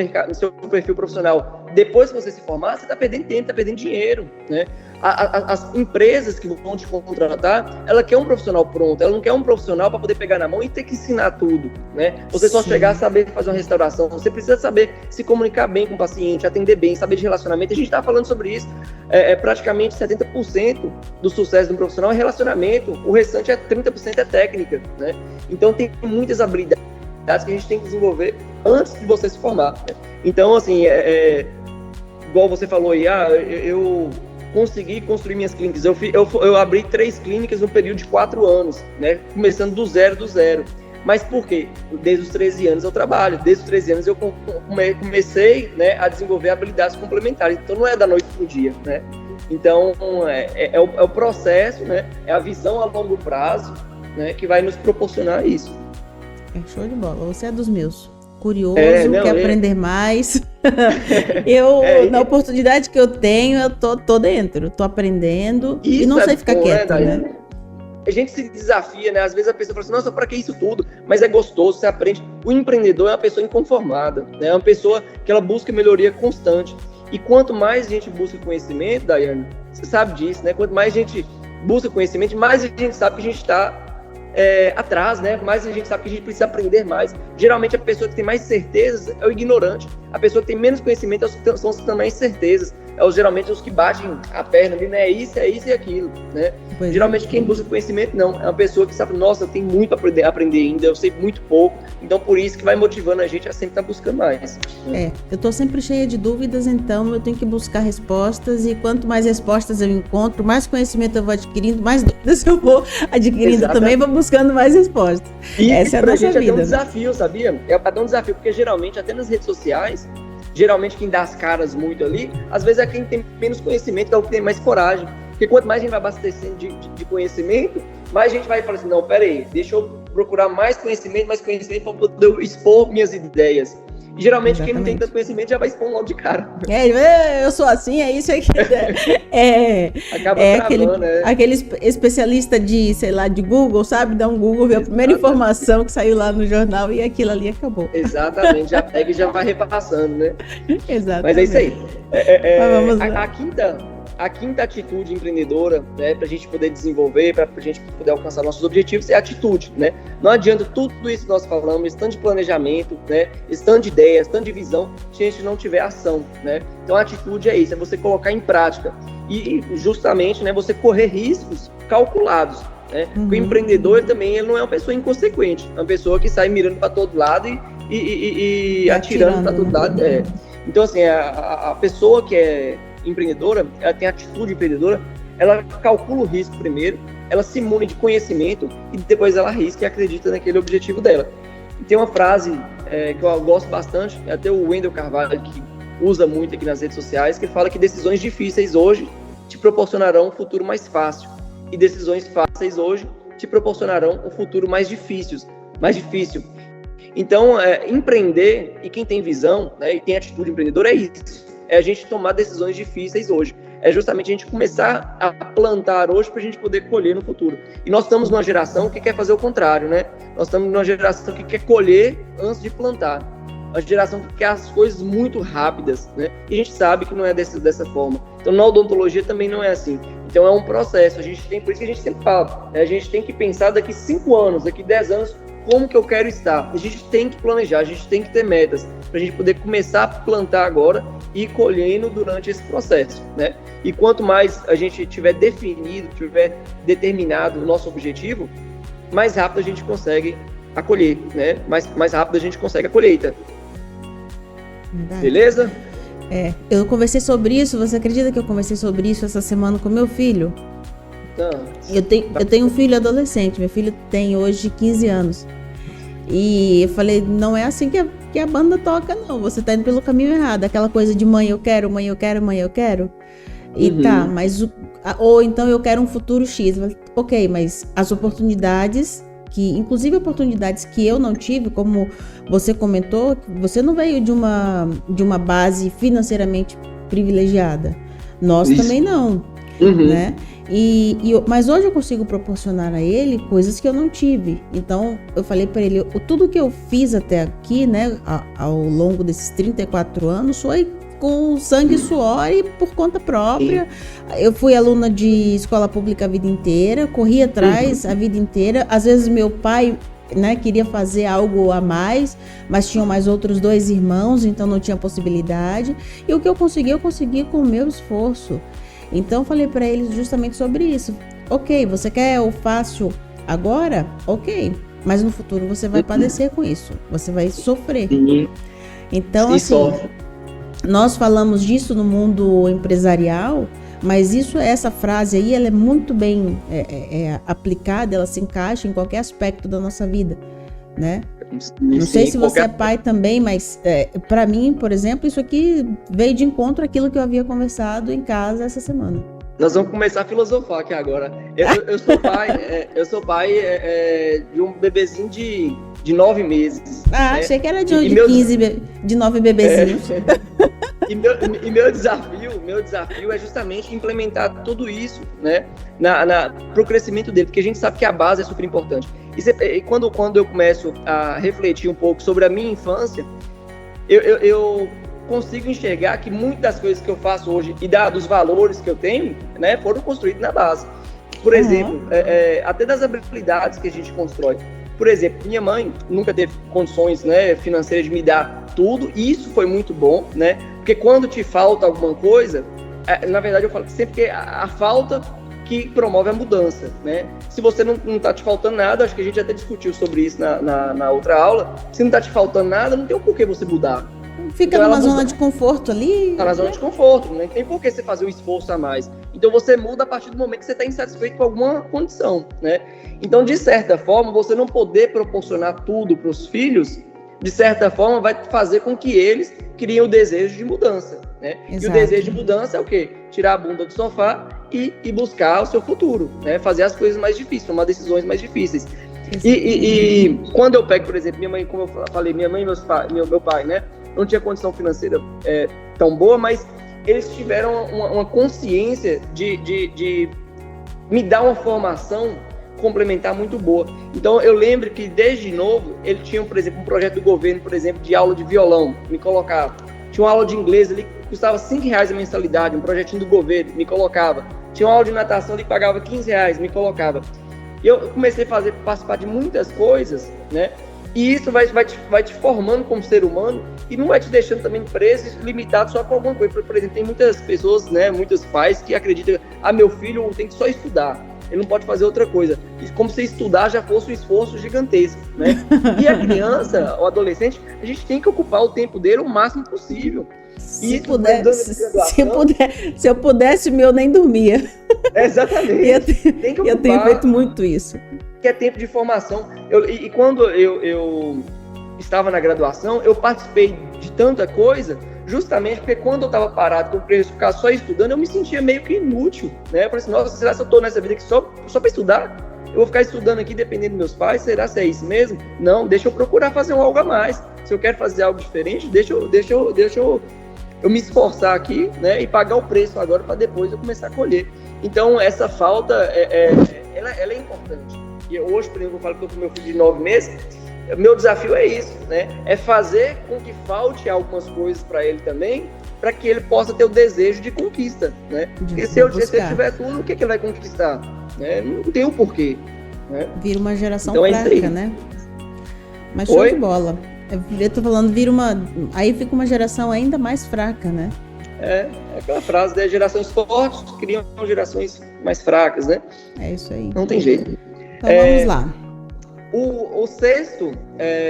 perfil profissional depois que você se formar, você está perdendo tempo, está perdendo dinheiro, né? As empresas que vão te contratar, ela quer um profissional pronto, ela não quer um profissional para poder pegar na mão e ter que ensinar tudo, né? Você só chegar a saber fazer uma restauração, você precisa saber se comunicar bem com o paciente, atender bem, saber de relacionamento. A gente está falando sobre isso, praticamente 70% do sucesso de um profissional é relacionamento, o restante 30% é técnica, né? Então tem muitas habilidades que a gente tem que desenvolver antes de você se formar, né? Então, assim, igual você falou aí, eu consegui construir minhas clínicas. Eu abri 3 clínicas no período de 4 anos, né? Começando do zero. Mas por quê? Desde os 13 anos eu trabalho. Desde os 13 anos eu comecei, né, a desenvolver habilidades complementares. Então não é da noite pro dia, né? Então é o processo, né? É a visão a longo prazo, né, que vai nos proporcionar isso. Show de bola. Você é dos meus. Curioso, quer aprender mais. Na oportunidade que eu tenho, eu tô dentro, tô aprendendo e não sei ficar quieta, né? A gente se desafia, né? Às vezes a pessoa fala assim, nossa, pra que isso tudo? Mas é gostoso, você aprende. O empreendedor é uma pessoa inconformada, né? É uma pessoa que ela busca melhoria constante. E quanto mais a gente busca conhecimento, Daiane, você sabe disso, né? Quanto mais a gente busca conhecimento, mais a gente sabe que a gente está atrás, né? Mais a gente sabe que a gente precisa aprender mais. Geralmente a pessoa que tem mais certezas é o ignorante. A pessoa que tem menos conhecimento são os que têm mais certezas. geralmente os que batem a perna, né? É isso e aquilo, né? Geralmente quem busca conhecimento não, é uma pessoa que sabe, nossa, eu tenho muito a aprender ainda, eu sei muito pouco, então por isso que vai motivando a gente a sempre estar buscando mais. Eu estou sempre cheia de dúvidas, então eu tenho que buscar respostas, e quanto mais respostas eu encontro, mais conhecimento eu vou adquirindo, mais dúvidas eu vou adquirindo também, vou buscando mais respostas. E essa é a nossa gente vida. É um desafio, sabia? É um desafio, porque geralmente, até nas redes sociais, geralmente quem dá as caras muito ali, às vezes é quem tem menos conhecimento, é o que tem mais coragem. Porque quanto mais a gente vai abastecendo de conhecimento, mais a gente vai falar assim, não, peraí, deixa eu procurar mais conhecimento para poder expor minhas ideias. E geralmente quem não tem tanto conhecimento já vai expor logo de cara. Eu sou assim, é isso aqui. Acaba travando, aquele especialista de, sei lá, de Google, sabe? Dá um Google, vê a primeira informação que saiu lá no jornal e aquilo ali acabou. Exatamente, já pega e já vai repassando, né? Exatamente. Mas é isso aí. Vamos lá. A quinta atitude empreendedora, né, para a gente poder desenvolver, para a gente poder alcançar nossos objetivos, é a atitude, né? Não adianta tudo isso que nós falamos, tanto de planejamento, né, tanto de ideias, tanto de visão, se a gente não tiver ação, né? Então a atitude é isso, é você colocar em prática e justamente, né, você correr riscos calculados, né? Porque o empreendedor ele não é uma pessoa inconsequente, é uma pessoa que sai mirando para todo lado e atirando para todo lado. Então assim, a pessoa que é empreendedora, ela tem atitude empreendedora, ela calcula o risco primeiro, ela se imune de conhecimento e depois ela arrisca e acredita naquele objetivo dela. E tem uma frase que eu gosto bastante, até o Wendel Carvalho, que usa muito aqui nas redes sociais, que fala que decisões difíceis hoje te proporcionarão um futuro mais fácil e decisões fáceis hoje te proporcionarão um futuro mais difícil. Então, empreender, e quem tem visão, né, e tem atitude empreendedora, é isso. É a gente tomar decisões difíceis hoje. É justamente a gente começar a plantar hoje para a gente poder colher no futuro. E nós estamos numa geração que quer fazer o contrário, né? Nós estamos numa geração que quer colher antes de plantar. Uma geração que quer as coisas muito rápidas, né? E a gente sabe que não é dessa forma. Então, na odontologia também não é assim. Então, é um processo. Por isso que a gente sempre fala, né? A gente tem que pensar daqui 5 anos, daqui 10 anos, como que eu quero estar. A gente tem que planejar, a gente tem que ter metas para a gente poder começar a plantar agora e ir colhendo durante esse processo, né? E quanto mais a gente tiver definido, tiver determinado o nosso objetivo, mais rápido a gente consegue a colher, né? Mais rápido a gente consegue a colheita. Verdade. Beleza? Eu conversei sobre isso, você acredita que eu conversei sobre isso essa semana com meu filho? Eu tenho um filho adolescente, meu filho tem hoje 15 anos. E eu falei, não é assim que a banda toca, não. Você tá indo pelo caminho errado. Aquela coisa de mãe, eu quero, mãe, eu quero, mãe, eu quero. E tá, mas... Ou então eu quero um futuro X. Ok, mas as oportunidades, inclusive oportunidades que eu não tive, como você comentou, você não veio de uma base financeiramente privilegiada. Nós também não, né? Mas hoje eu consigo proporcionar a ele coisas que eu não tive. Então eu falei para ele, tudo que eu fiz até aqui, né, ao longo desses 34 anos, foi com sangue e suor e por conta própria. Eu fui aluna de escola pública a vida inteira, corri atrás a vida inteira. Às vezes meu pai, né, queria fazer algo a mais, mas tinham mais outros 2 irmãos, então não tinha possibilidade. E o que eu consegui com o meu esforço. Então eu falei para eles justamente sobre isso. Ok, você quer o fácil agora? Ok, mas no futuro você vai padecer com isso, você vai sofrer. Então assim, nós falamos disso no mundo empresarial, mas essa frase aí, ela é muito bem aplicada, ela se encaixa em qualquer aspecto da nossa vida, né? Não sei se você é pai também, mas para mim, por exemplo, isso aqui veio de encontro àquilo que eu havia conversado em casa essa semana. Nós vamos começar a filosofar aqui agora. Eu sou pai de um bebezinho de 9 meses. Né? Achei que era de 9 bebezinhos. E meu desafio é justamente implementar tudo isso, né, para o crescimento dele, porque a gente sabe que a base é super importante. E quando eu começo a refletir um pouco sobre a minha infância, eu consigo enxergar que muitas das coisas que eu faço hoje e dos valores que eu tenho, né, foram construídos na base. Por exemplo, até das habilidades que a gente constrói. Por exemplo, minha mãe nunca teve condições, né, financeiras de me dar tudo, e isso foi muito bom, né? Porque quando te falta alguma coisa, na verdade eu falo sempre que a falta que promove a mudança, né? Se você não tá te faltando nada, acho que a gente até discutiu sobre isso na outra aula, se não tá te faltando nada, não tem o porquê você mudar. Fica então numa zona de conforto ali. Tá na zona de conforto, não tem por que você fazer um esforço a mais. Então você muda a partir do momento que você está insatisfeito com alguma condição, né? Então, de certa forma, você não poder proporcionar tudo para os filhos, de certa forma, vai fazer com que eles criem o desejo de mudança, né? Exato. E o desejo de mudança é o quê? Tirar a bunda do sofá e buscar o seu futuro, né? Fazer as coisas mais difíceis, tomar decisões mais difíceis. E quando eu pego, por exemplo, minha mãe, como eu falei, minha mãe e meu pai, né? Não tinha condição financeira tão boa, mas eles tiveram uma consciência de me dar uma formação complementar muito boa. Então, eu lembro que, desde novo, ele tinha, por exemplo, um projeto do governo, por exemplo, de aula de violão, me colocava. Tinha uma aula de inglês ali que custava R$5 a mensalidade, um projetinho do governo, me colocava. Tinha uma aula de natação ali que pagava R$15, me colocava. E eu comecei a participar de muitas coisas, né? E isso vai te formando como ser humano e não vai te deixando também preso e limitado só com alguma coisa. Por exemplo, tem muitas pessoas, né, muitos pais que acreditam, meu filho tem que só estudar, ele não pode fazer outra coisa. E como se estudar já fosse um esforço gigantesco, né? E a criança, o adolescente, a gente tem que ocupar o tempo dele o máximo possível. Se eu pudesse, eu nem dormia. Exatamente. Eu tenho feito muito isso. Que é tempo de formação. E quando eu estava na graduação, eu participei de tanta coisa, justamente porque quando eu estava parado com o preço ficar só estudando, eu me sentia meio que inútil, né? Eu falei assim, nossa, será que eu estou nessa vida aqui só para estudar? Eu vou ficar estudando aqui dependendo dos meus pais? Será que é isso mesmo? Não, deixa eu procurar fazer algo a mais. Se eu quero fazer algo diferente, deixa eu me esforçar aqui, né? E pagar o preço agora para depois eu começar a colher. Então, essa falta, ela é importante. E hoje, por exemplo, eu falo que eu estou com meu filho de 9 meses, meu desafio é isso, né? É fazer com que falte algumas coisas para ele também, para que ele possa ter o desejo de conquista, né? Porque se ele tiver tudo, o que ele vai conquistar? Né? Não tem o porquê. Né? Vira uma geração fraca, né? Mas show de bola. Eu tô falando, aí fica uma geração ainda mais fraca, né? É aquela frase, né? Gerações fortes criam gerações mais fracas, né? É isso aí. Não tem jeito. Então vamos lá.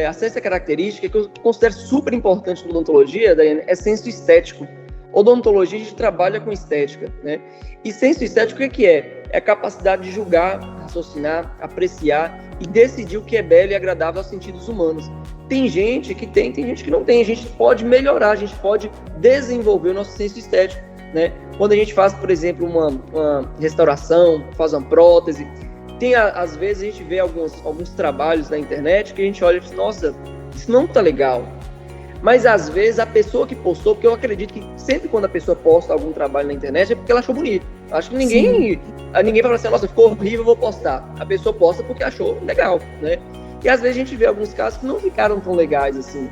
A sexta característica que eu considero super importante na odontologia, Daiane, é senso estético. Odontologia, a gente trabalha com estética, né? E senso estético, o que é? É a capacidade de julgar, raciocinar, apreciar e decidir o que é belo e agradável aos sentidos humanos. Tem gente que tem gente que não tem. A gente pode melhorar, a gente pode desenvolver o nosso senso estético, né? Quando a gente faz, por exemplo, uma restauração, faz uma prótese, às vezes a gente vê alguns trabalhos na internet que a gente olha e diz, nossa, isso não tá legal. Mas às vezes a pessoa que postou, porque eu acredito que sempre quando a pessoa posta algum trabalho na internet é porque ela achou bonito. Acho que ninguém fala assim, nossa, ficou horrível, vou postar. A pessoa posta porque achou legal, né? E às vezes a gente vê alguns casos que não ficaram tão legais assim.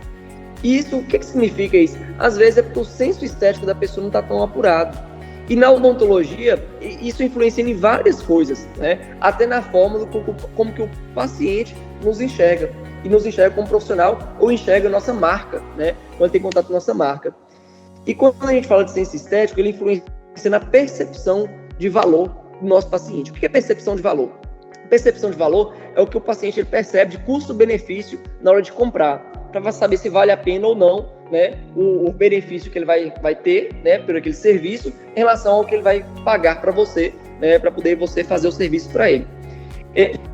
E isso, o que significa isso? Às vezes é porque o senso estético da pessoa não está tão apurado. E na odontologia, isso influencia em várias coisas, né? Até na forma como que o paciente nos enxerga. E nos enxerga como profissional ou enxerga a nossa marca, né? Quando tem contato com a nossa marca. E quando a gente fala de senso estético, ele influencia na percepção de valor do nosso paciente. O que é percepção de valor? Percepção de valor é o que o paciente ele percebe de custo-benefício na hora de comprar, para saber se vale a pena ou não, né, o benefício que ele vai ter, né, por aquele serviço, em relação ao que ele vai pagar para você, né, para poder você fazer o serviço para ele.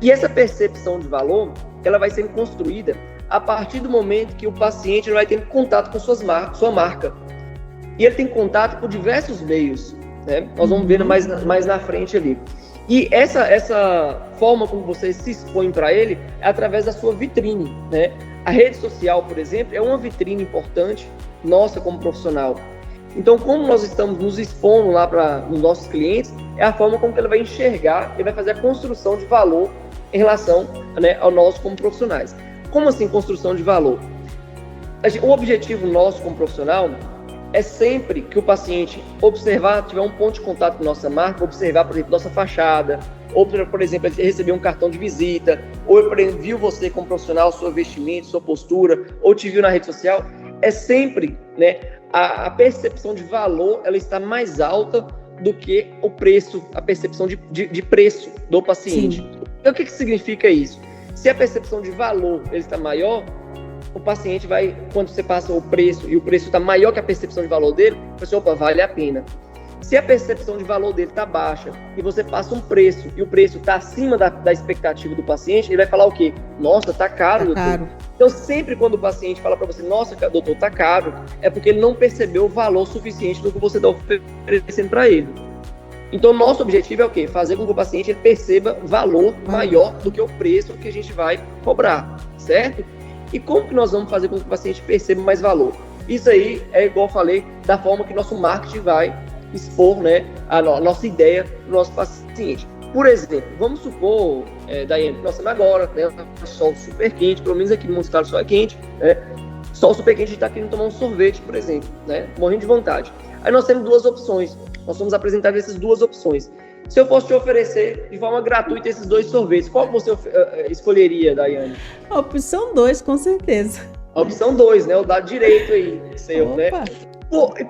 E essa percepção de valor, ela vai sendo construída a partir do momento que o paciente vai tendo contato com sua marca. E ele tem contato por diversos meios, né? Nós vamos ver mais na frente ali. E essa forma como você se expõe para ele é através da sua vitrine, né? A rede social, por exemplo, é uma vitrine importante nossa como profissional. Então, como nós estamos nos expondo lá para os nossos clientes, é a forma como ele vai enxergar e vai fazer a construção de valor em relação, né, ao nós como profissionais. Como assim construção de valor? O objetivo nosso como profissional é sempre que o paciente tiver um ponto de contato com nossa marca, observar, por exemplo, nossa fachada, ou, por exemplo, ele receber um cartão de visita, ou, por exemplo, viu você como profissional, seu vestimento, sua postura, ou te viu na rede social. é sempre, né, a percepção de valor, ela está mais alta do que o preço, a percepção de preço do paciente. Sim. Então, o que significa isso? Se a percepção de valor ele está maior, o paciente vai, quando você passa o preço e o preço está maior que a percepção de valor dele, você, opa, vale a pena. Se a percepção de valor dele está baixa e você passa um preço e o preço está acima da expectativa do paciente, ele vai falar o quê? Nossa, tá caro, doutor. Caro. Então, sempre quando o paciente fala para você, nossa, doutor, tá caro, é porque ele não percebeu o valor suficiente do que você está oferecendo para ele. Então, nosso objetivo é o quê? Fazer com que o paciente ele perceba valor maior do que o preço que a gente vai cobrar, certo? E como que nós vamos fazer com que o paciente perceba mais valor? Isso aí é, igual eu falei, da forma que nosso marketing vai expor, né, a nossa ideia para o nosso paciente. Por exemplo, vamos supor, Daiane, que nós estamos agora, né, sol super quente, pelo menos aqui no Montes Claros sol é quente, né, sol super quente, a gente está querendo tomar um sorvete, por exemplo, né, morrendo de vontade. Aí nós temos duas opções, nós somos apresentados essas duas opções. Se eu fosse te oferecer de forma gratuita esses dois sorvetes, qual que você escolheria, Daiane? A opção 2, com certeza. A opção 2, né, o lado direito aí, seu, né?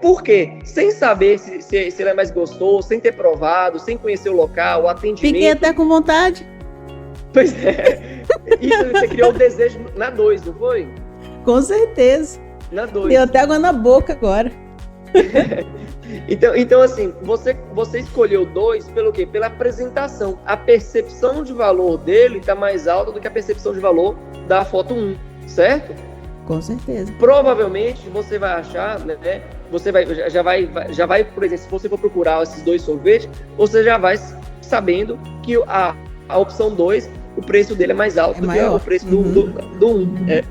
Por quê? Sem saber se ele é mais gostoso, sem ter provado, sem conhecer o local, o atendimento. Fiquei até com vontade. Pois é. Isso você criou o desejo na 2, não foi? Com certeza. Na 2. Deu até água na boca agora. Então, assim, você escolheu 2 pelo quê? Pela apresentação. A percepção de valor dele está mais alta do que a percepção de valor da foto 1, certo? Com certeza. Provavelmente você vai achar, né? Você já vai, por exemplo, se você for procurar esses dois sorvetes, você já vai sabendo que a opção 2, o preço dele é mais alto do que o preço do 1. Né?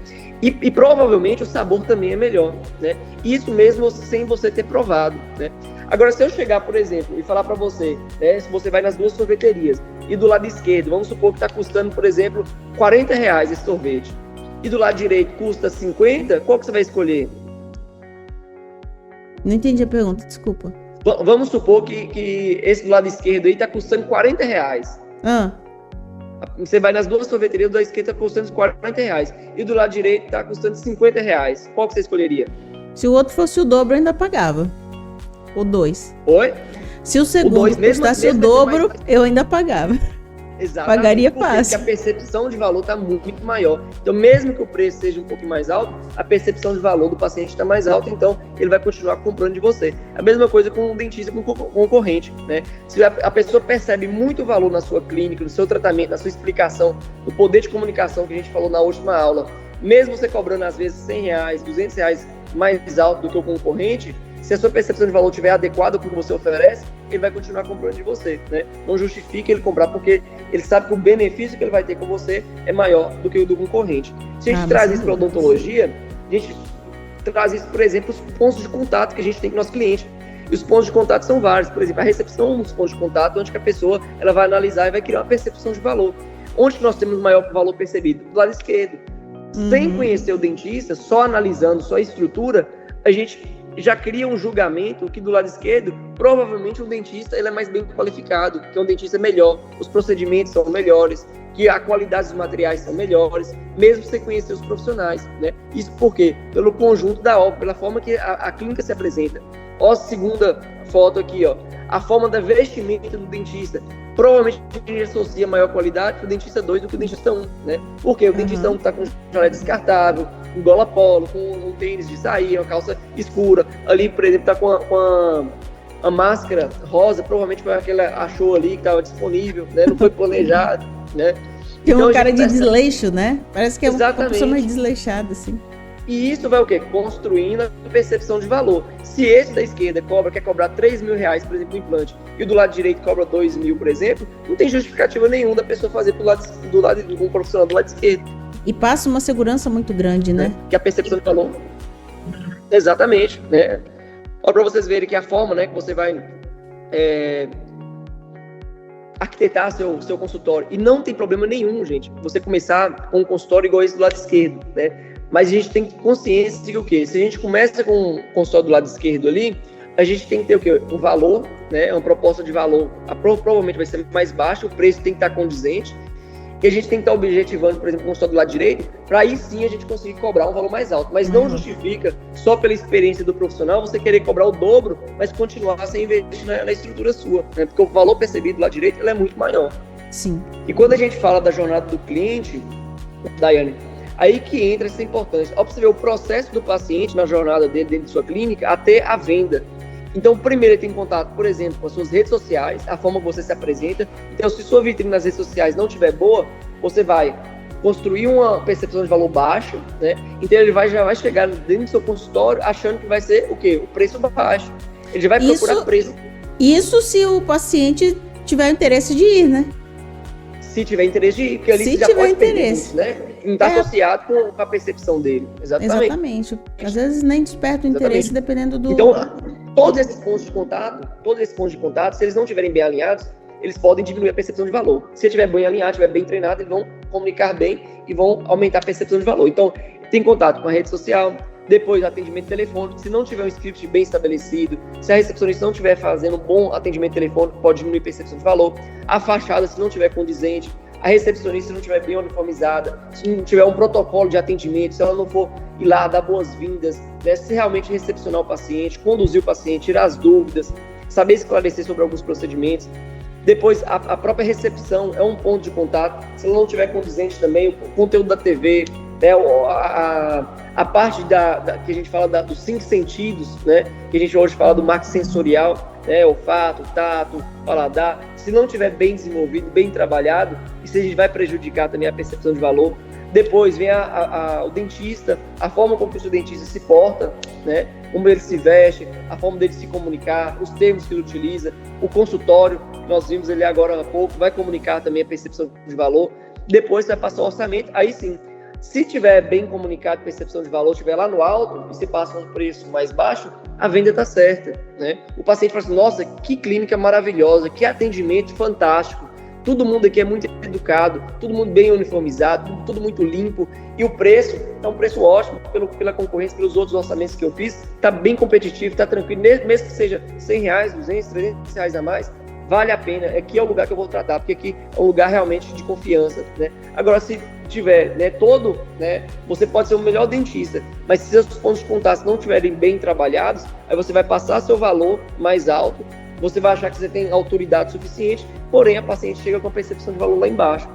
E provavelmente o sabor também é melhor, né? Isso mesmo sem você ter provado, né? Agora, se eu chegar, por exemplo, e falar para você, né, se você vai nas duas sorveterias e do lado esquerdo, vamos supor que está custando, por exemplo, R$40 esse sorvete, e do lado direito custa 50, qual que você vai escolher? Não entendi a pergunta, desculpa. Vamos supor que esse do lado esquerdo aí está custando R$40. Você vai nas duas sorveterias, do lado esquerdo está custando R$40. E do lado direito está custando R$50. Qual que você escolheria? Se o outro fosse o dobro, eu ainda pagava. O 2. Oi? Se o segundo custasse o dobro, eu ainda pagava. Exatamente, pagaria fácil. Porque a percepção de valor está muito maior. Então, mesmo que o preço seja um pouco mais alto, a percepção de valor do paciente está mais alta, então ele vai continuar comprando de você. A mesma coisa com o dentista, com o concorrente, né? Se a pessoa percebe muito valor na sua clínica, no seu tratamento, na sua explicação, no poder de comunicação que a gente falou na última aula, mesmo você cobrando às vezes R$100, R$200 mais alto do que o concorrente, se a sua percepção de valor estiver adequada com o que você oferece, ele vai continuar comprando de você, né? Não justifica ele comprar, porque ele sabe que o benefício que ele vai ter com você é maior do que o do concorrente. Se a gente traz isso para a odontologia, a gente traz isso, por exemplo, os pontos de contato que a gente tem com o nosso cliente. E os pontos de contato são vários. Por exemplo, a recepção dos pontos de contato, onde que a pessoa ela vai analisar e vai criar uma percepção de valor. Onde que nós temos maior valor percebido? Do lado esquerdo. Sem conhecer o dentista, só analisando só a estrutura, a gente já cria um julgamento que do lado esquerdo, provavelmente o dentista ele é mais bem qualificado, que um dentista é melhor, os procedimentos são melhores, que a qualidade dos materiais são melhores, mesmo sem conhecer os profissionais, né? Isso por quê? Pelo conjunto da obra, pela forma que a clínica se apresenta. Ó, a segunda foto aqui, ó, a forma da vestimenta do dentista. Provavelmente a gente associa maior qualidade para o dentista 2 do que o dentista 1, né? Porque o dentista 1 está com jaleco descartável, com gola polo, com um tênis de sair, uma calça escura. Ali, por exemplo, está com a máscara rosa, provavelmente foi aquela que ela achou ali que estava disponível, né? Não foi planejado, né? Tem então, um cara de desleixo, né? Parece que é uma pessoa mais desleixada, assim. E isso vai o quê? Construindo a percepção de valor. Se esse da esquerda quer cobrar R$3.000, por exemplo, no implante, e o do lado direito cobra R$2.000, por exemplo, não tem justificativa nenhuma da pessoa fazer do lado de um profissional do lado esquerdo. E passa uma segurança muito grande, né? Que a percepção de valor. Exatamente, né? Olha para vocês verem que a forma, né, que você vai arquitetar seu consultório. E não tem problema nenhum, gente, você começar com um consultório igual esse do lado esquerdo, né? Mas a gente tem consciência de que o quê? Se a gente começa com o consultório do lado esquerdo ali, a gente tem que ter o quê? Um valor, né? Uma proposta de valor provavelmente vai ser mais baixa, o preço tem que estar condizente. E a gente tem que estar objetivando, por exemplo, o consultório do lado direito, para aí sim a gente conseguir cobrar um valor mais alto. Mas não justifica, só pela experiência do profissional, você querer cobrar o dobro, mas continuar sem investir na estrutura sua, né? Porque o valor percebido do lado direito ele é muito maior. Sim. E quando a gente fala da jornada do cliente, Daiane, aí que entra essa importância. Ó, pra você ver o processo do paciente na jornada dele dentro de sua clínica até a venda. Então, primeiro ele tem contato, por exemplo, com as suas redes sociais, a forma que você se apresenta. Então, se sua vitrine nas redes sociais não estiver boa, você vai construir uma percepção de valor baixo, né? Então, ele já vai chegar dentro do seu consultório achando que vai ser o quê? O preço baixo. Ele já vai procurar preço. Isso se o paciente tiver interesse de ir, né? Se tiver interesse de ir, porque ali se você já tiver pode interesse, perder, né? Não está associado com a percepção dele. Exatamente. Às vezes nem desperta o interesse, dependendo do... Então, todos esses pontos de contato, se eles não estiverem bem alinhados, eles podem diminuir a percepção de valor. Se estiver bem alinhado, estiver bem treinado, eles vão comunicar bem e vão aumentar a percepção de valor. Então, tem contato com a rede social, depois atendimento telefônico. Se não tiver um script bem estabelecido, se a recepcionista não estiver fazendo um bom atendimento telefônico, pode diminuir a percepção de valor. A fachada, se não estiver condizente, a recepcionista não estiver bem uniformizada, se não tiver um protocolo de atendimento, se ela não for ir lá dar boas-vindas, né, se realmente recepcionar o paciente, conduzir o paciente, tirar as dúvidas, saber esclarecer sobre alguns procedimentos. Depois, a própria recepção é um ponto de contato. Se ela não estiver condizente também, o conteúdo da TV, né, a parte que a gente fala dos 5 sentidos, né, que a gente hoje fala do marketing sensorial, né, olfato, tato, paladar, se não estiver bem desenvolvido, bem trabalhado, isso a gente vai prejudicar também a percepção de valor. Depois vem o dentista, a forma como o dentista se porta, né, como ele se veste, a forma dele se comunicar, os termos que ele utiliza, o consultório, nós vimos ele agora há pouco, vai comunicar também a percepção de valor. Depois vai passar o orçamento, aí sim, se tiver bem comunicado a percepção de valor, estiver lá no alto e se passa um preço mais baixo, a venda está certa, né? O paciente fala assim, nossa, que clínica maravilhosa, que atendimento fantástico, todo mundo aqui é muito educado, todo mundo bem uniformizado, tudo muito limpo, e o preço é um preço ótimo, pela concorrência, pelos outros orçamentos que eu fiz, está bem competitivo, está tranquilo, mesmo que seja R$100, 200, R$300 a mais, vale a pena, aqui é o lugar que eu vou tratar, porque aqui é um lugar realmente de confiança, né? Agora, se tiver, né, você pode ser o melhor dentista, mas se seus pontos de contato não estiverem bem trabalhados, aí você vai passar seu valor mais alto, você vai achar que você tem autoridade suficiente, porém a paciente chega com a percepção de valor lá embaixo.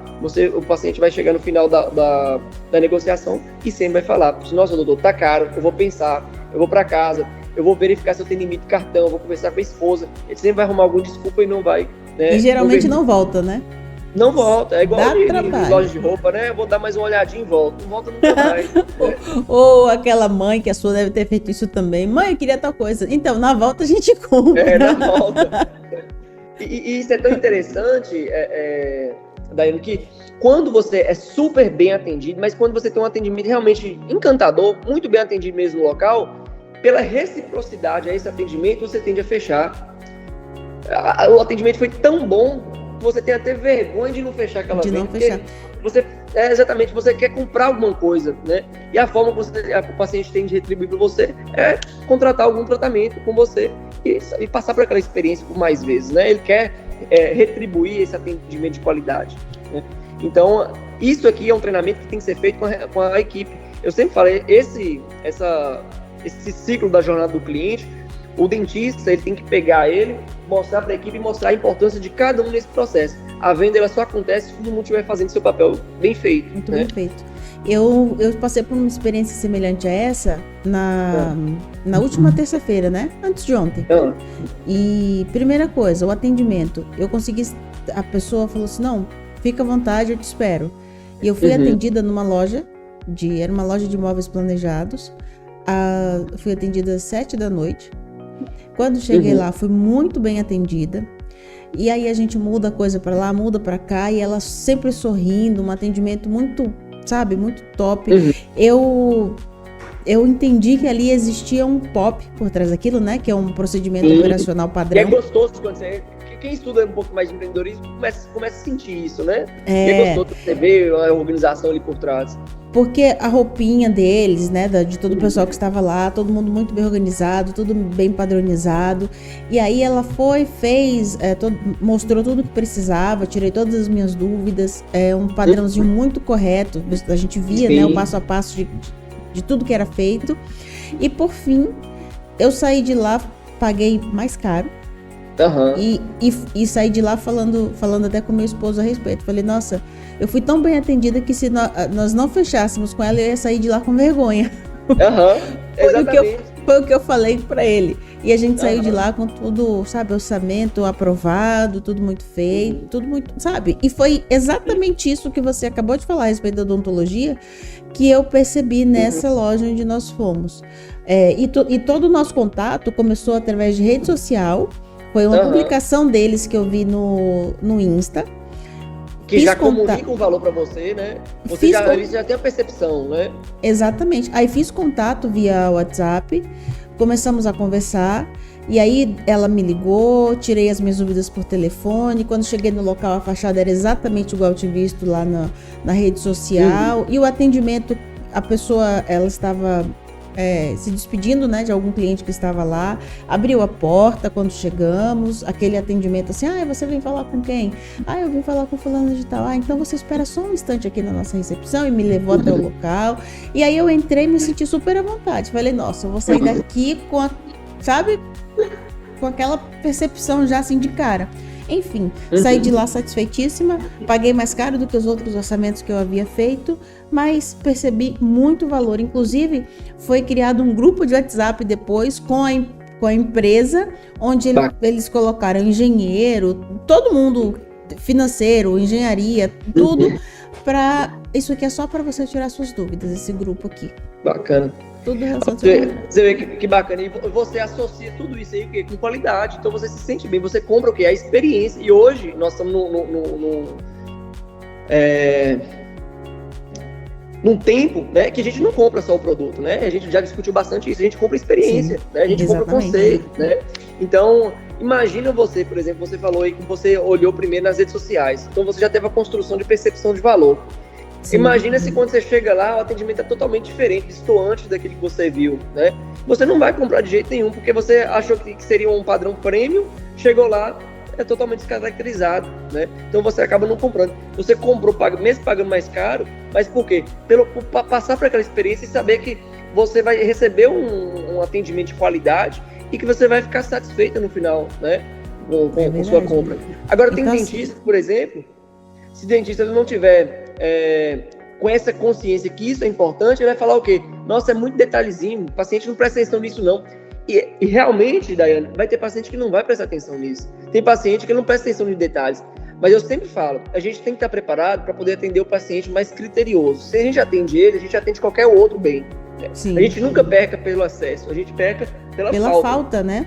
O paciente vai chegar no final da negociação e sempre vai falar, nossa, doutor, tá caro, eu vou pensar, eu vou para casa, eu vou verificar se eu tenho limite de cartão, eu vou conversar com a esposa. Ele sempre vai arrumar alguma desculpa e não vai... Né, e geralmente não volta, né? Não volta, é igual em loja de roupa, né? Eu vou dar mais uma olhadinha e volto. Não volta nunca mais. Né? Ou aquela mãe que a sua deve ter feito isso também. Mãe, eu queria tal coisa. Então, na volta a gente compra. Na volta. E isso é tão interessante, Daiane, que quando você é super bem atendido, mas quando você tem um atendimento realmente encantador, muito bem atendido mesmo no local, pela reciprocidade a esse atendimento, você tende a fechar. O atendimento foi tão bom que você tem até vergonha de não fechar aquela venda. Você quer comprar alguma coisa, né? E a forma que o paciente tem de retribuir para você é contratar algum tratamento com você e passar por aquela experiência por mais vezes, né? Ele quer retribuir esse atendimento de qualidade, né? Então, isso aqui é um treinamento que tem que ser feito com a equipe. Eu sempre falei, esse ciclo da jornada do cliente, o dentista ele tem que pegar ele, mostrar para a equipe e mostrar a importância de cada um nesse processo. A venda ela só acontece se todo mundo estiver fazendo seu papel bem feito. Muito bem feito. Eu passei por uma experiência semelhante a essa na última terça-feira, né? Antes de ontem. E primeira coisa, o atendimento. Eu consegui, a pessoa falou assim, não, fica à vontade, eu te espero. E eu fui atendida numa loja, era uma loja de móveis planejados. Fui atendida às 7 da noite. Quando cheguei lá, fui muito bem atendida. E aí a gente muda coisa para lá, muda para cá, e ela sempre sorrindo, um atendimento muito, sabe, muito top. Eu entendi que ali existia um POP por trás daquilo, né? Que é um procedimento operacional padrão. E é gostoso quando você... quem estuda um pouco mais de empreendedorismo começa a sentir isso, né? E é gostoso você ver a organização ali por trás. Porque a roupinha deles, né, de todo o pessoal que estava lá, todo mundo muito bem organizado, tudo bem padronizado. E aí ela fez, mostrou tudo o que precisava, tirei todas as minhas dúvidas, um padrãozinho muito correto, a gente via, né, o passo a passo de tudo que era feito. E por fim, eu saí de lá, paguei mais caro. E saí de lá falando até com meu esposo a respeito. Falei, nossa, eu fui tão bem atendida que se nós não fechássemos com ela, eu ia sair de lá com vergonha. Foi o que eu falei pra ele. E a gente saiu de lá com tudo, sabe, orçamento aprovado, tudo muito feito, tudo muito, sabe? E foi exatamente isso que você acabou de falar a respeito da odontologia que eu percebi nessa loja onde nós fomos. E todo o nosso contato começou através de rede social. Foi uma publicação deles que eu vi no Insta. Que já comunica um valor para você, né? Você já tem a percepção, né? Exatamente. Aí fiz contato via WhatsApp, começamos a conversar, e aí ela me ligou, tirei as minhas dúvidas por telefone. Quando cheguei no local, a fachada era exatamente igual eu tinha visto lá na rede social. E o atendimento, a pessoa, ela estava se despedindo, né, de algum cliente que estava lá, abriu a porta quando chegamos, aquele atendimento assim, você vem falar com quem? Eu vim falar com fulano de tal. Então você espera só um instante aqui na nossa recepção, e me levou até o local, e aí eu entrei e me senti super à vontade, falei, nossa, eu vou sair daqui com aquela percepção já assim de cara. Enfim, saí de lá satisfeitíssima, paguei mais caro do que os outros orçamentos que eu havia feito, mas percebi muito valor. Inclusive, foi criado um grupo de WhatsApp depois com a empresa, onde eles colocaram engenheiro, todo mundo, financeiro, engenharia, tudo, isso aqui é só para você tirar suas dúvidas, esse grupo aqui. Bacana. Tudo você vê que bacana. E você associa tudo isso aí com qualidade. Então você se sente bem. Você compra o quê? A experiência. E hoje nós estamos num tempo, né, que a gente não compra só o produto, né? A gente já discutiu bastante isso. A gente compra experiência, né? A gente compra conceito, né? Então, imagina você, por exemplo, você falou aí que você olhou primeiro nas redes sociais. Então você já teve a construção de percepção de valor. Sim. Imagina se quando você chega lá, o atendimento é totalmente diferente, distoante daquele que você viu, né? Você não vai comprar de jeito nenhum, porque você achou que seria um padrão premium, chegou lá, é totalmente descaracterizado, né? Então você acaba não comprando. Você comprou, mesmo pagando mais caro, mas por quê? Por passar por aquela experiência e saber que você vai receber um atendimento de qualidade e que você vai ficar satisfeita no final, né? Com sua compra. Agora tem dentista, por exemplo, se o dentista não tiver com essa consciência que isso é importante, ele vai falar o quê? Nossa, é muito detalhezinho, o paciente não presta atenção nisso não. E realmente, Daiane, vai ter paciente que não vai prestar atenção nisso. Tem paciente que não presta atenção em detalhes. Mas eu sempre falo, a gente tem que estar preparado para poder atender o paciente mais criterioso. Se a gente atende ele, a gente atende qualquer outro bem. Sim. A gente nunca peca pelo acesso, a gente peca pela falta, né?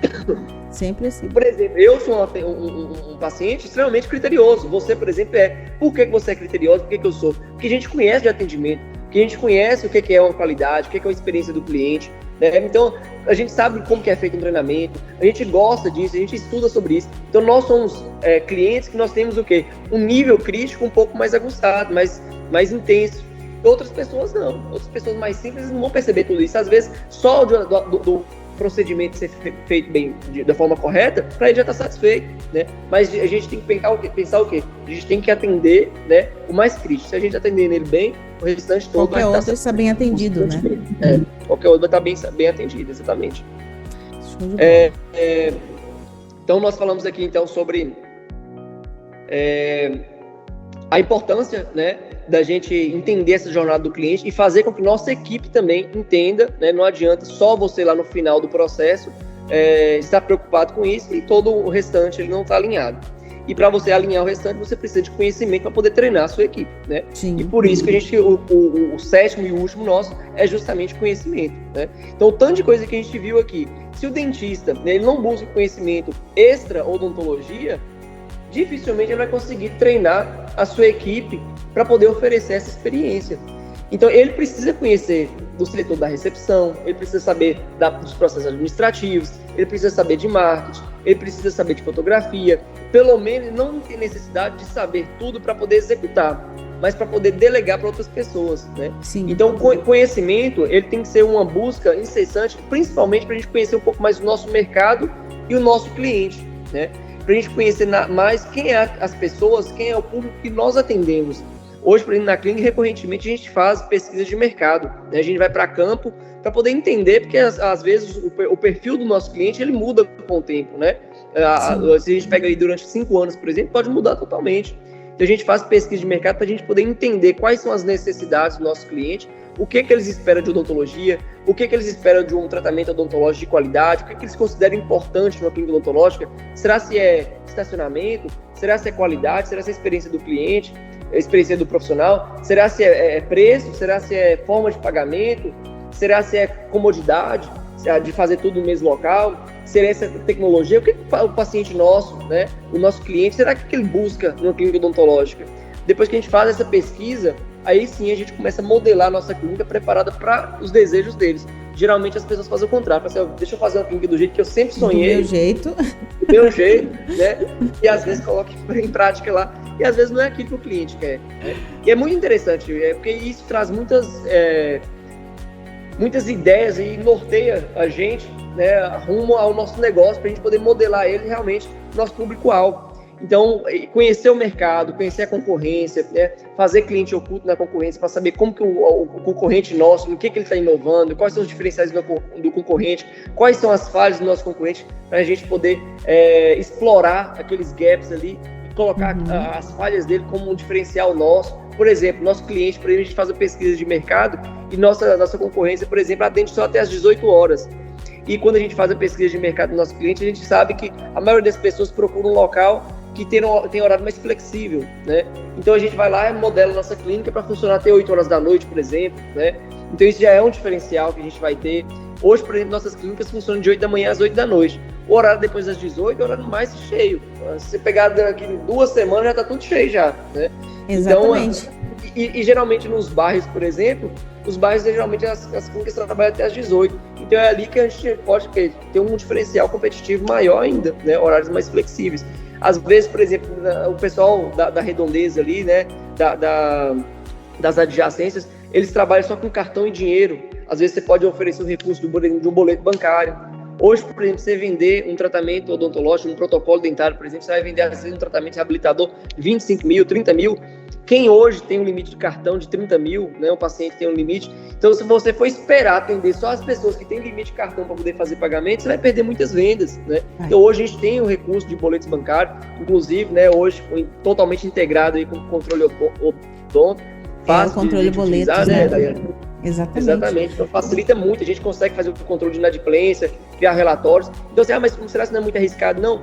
Sempre assim. Por exemplo, eu sou um paciente extremamente criterioso. Você, por exemplo, Por que você é criterioso? Por que eu sou? Porque a gente conhece de atendimento, porque a gente conhece o que é uma qualidade, o que é uma experiência do cliente, né? Então, a gente sabe como que é feito um treinamento, a gente gosta disso, a gente estuda sobre isso. Então, nós somos clientes que nós temos o quê? Um nível crítico um pouco mais aguçado, mais intenso. Outras pessoas não. Outras pessoas mais simples não vão perceber tudo isso. Às vezes, só do procedimento ser feito bem, da forma correta, para ele já estar satisfeito, né? Mas a gente tem que pensar o quê? A gente tem que atender, né, o mais crítico. Se a gente atender nele bem, o restante todo qualquer outro está bem atendido, né? Qualquer outro vai estar bem atendido, exatamente. Então, nós falamos aqui então sobre a importância, né, da gente entender essa jornada do cliente e fazer com que nossa equipe também entenda, né? Não adianta só você lá no final do processo estar preocupado com isso e todo o restante ele não está alinhado. E para você alinhar o restante, você precisa de conhecimento para poder treinar a sua equipe, né? Sim. E por isso que o sétimo e último nosso é justamente conhecimento, né? Então, o tanto de coisa que a gente viu aqui, se o dentista, né, ele não busca conhecimento extra odontologia, dificilmente ele vai conseguir treinar a sua equipe para poder oferecer essa experiência. Então, ele precisa conhecer do setor da recepção, ele precisa saber dos processos administrativos, ele precisa saber de marketing, ele precisa saber de fotografia. Pelo menos, não tem necessidade de saber tudo para poder executar, mas para poder delegar para outras pessoas, né? Sim. Então, o conhecimento, ele tem que ser uma busca incessante, principalmente para a gente conhecer um pouco mais o nosso mercado e o nosso cliente, né? Para a gente conhecer mais quem é as pessoas, quem é o público que nós atendemos. Hoje, por exemplo, na clínica, recorrentemente, a gente faz pesquisas de mercado, né? A gente vai para campo para poder entender, porque às vezes o perfil do nosso cliente, ele muda com o tempo, né? Se a gente pega aí durante 5 anos, por exemplo, pode mudar totalmente. Então, a gente faz pesquisa de mercado para a gente poder entender quais são as necessidades do nosso cliente, o que eles esperam de odontologia, o que eles esperam de um tratamento odontológico de qualidade, o que eles consideram importante numa clínica odontológica. Será se é estacionamento? Será se é qualidade? Será se é a experiência do cliente? A experiência do profissional? Será se é preço? Será se é forma de pagamento? Será se é comodidade? Se é de fazer tudo no mesmo local? Será essa tecnologia? O que o paciente nosso, né, o nosso cliente, será que ele busca numa clínica odontológica? Depois que a gente faz essa pesquisa, aí sim a gente começa a modelar a nossa clínica preparada para os desejos deles. Geralmente as pessoas fazem o contrário, assim, deixa eu fazer uma clínica do jeito que eu sempre sonhei. Do meu jeito. Do meu jeito, né? E às vezes coloca em prática lá, e às vezes não é aquilo que o cliente quer, né? E é muito interessante, porque isso traz muitas ideias e norteia a gente, né, rumo ao nosso negócio, para a gente poder modelar ele realmente no nosso público-alvo. Então, conhecer o mercado, conhecer a concorrência, né, fazer cliente oculto na concorrência para saber como que o concorrente nosso, no que ele está inovando, quais são os diferenciais do concorrente, quais são as falhas do nosso concorrente, para a gente poder explorar aqueles gaps ali e colocar as falhas dele como um diferencial nosso. Por exemplo, nosso cliente, por exemplo, a gente faz uma pesquisa de mercado e nossa concorrência, por exemplo, atende só até às 18 horas. E quando a gente faz a pesquisa de mercado do nosso cliente, a gente sabe que a maioria das pessoas procura um local que tem horário mais flexível, né? Então a gente vai lá e modela a nossa clínica para funcionar até 8 horas da noite, por exemplo, né? Então isso já é um diferencial que a gente vai ter. Hoje, por exemplo, nossas clínicas funcionam de 8 da manhã às 8 da noite. O horário depois das 18 é o horário mais cheio. Se você pegar daqui 2 semanas, já está tudo cheio já, né? Exatamente. Então, e geralmente nos bairros, por exemplo, os bairros geralmente as clínicas trabalham até às 18. Então é ali que a gente pode ter um diferencial competitivo maior ainda, né? Horários mais flexíveis. Às vezes, por exemplo, o pessoal da redondeza ali, né? Das adjacências, eles trabalham só com cartão e dinheiro. Às vezes você pode oferecer o recurso de um boleto bancário. Hoje, por exemplo, você vender um tratamento odontológico, um protocolo dentário, por exemplo, você vai vender às vezes um tratamento reabilitador 25 mil, 30 mil. Quem hoje tem um limite de cartão de 30 mil, né? Um paciente tem um limite. Então, se você for esperar atender só as pessoas que têm limite de cartão para poder fazer pagamento, você vai perder muitas vendas, né? Então, hoje a gente tem o recurso de boletos bancários, inclusive, né? Hoje, totalmente integrado aí com o controle odonto. O controle de boletos, né? Exatamente. Então, facilita muito. A gente consegue fazer o controle de inadimplência, criar relatórios. Então, mas será que não é muito arriscado? Não.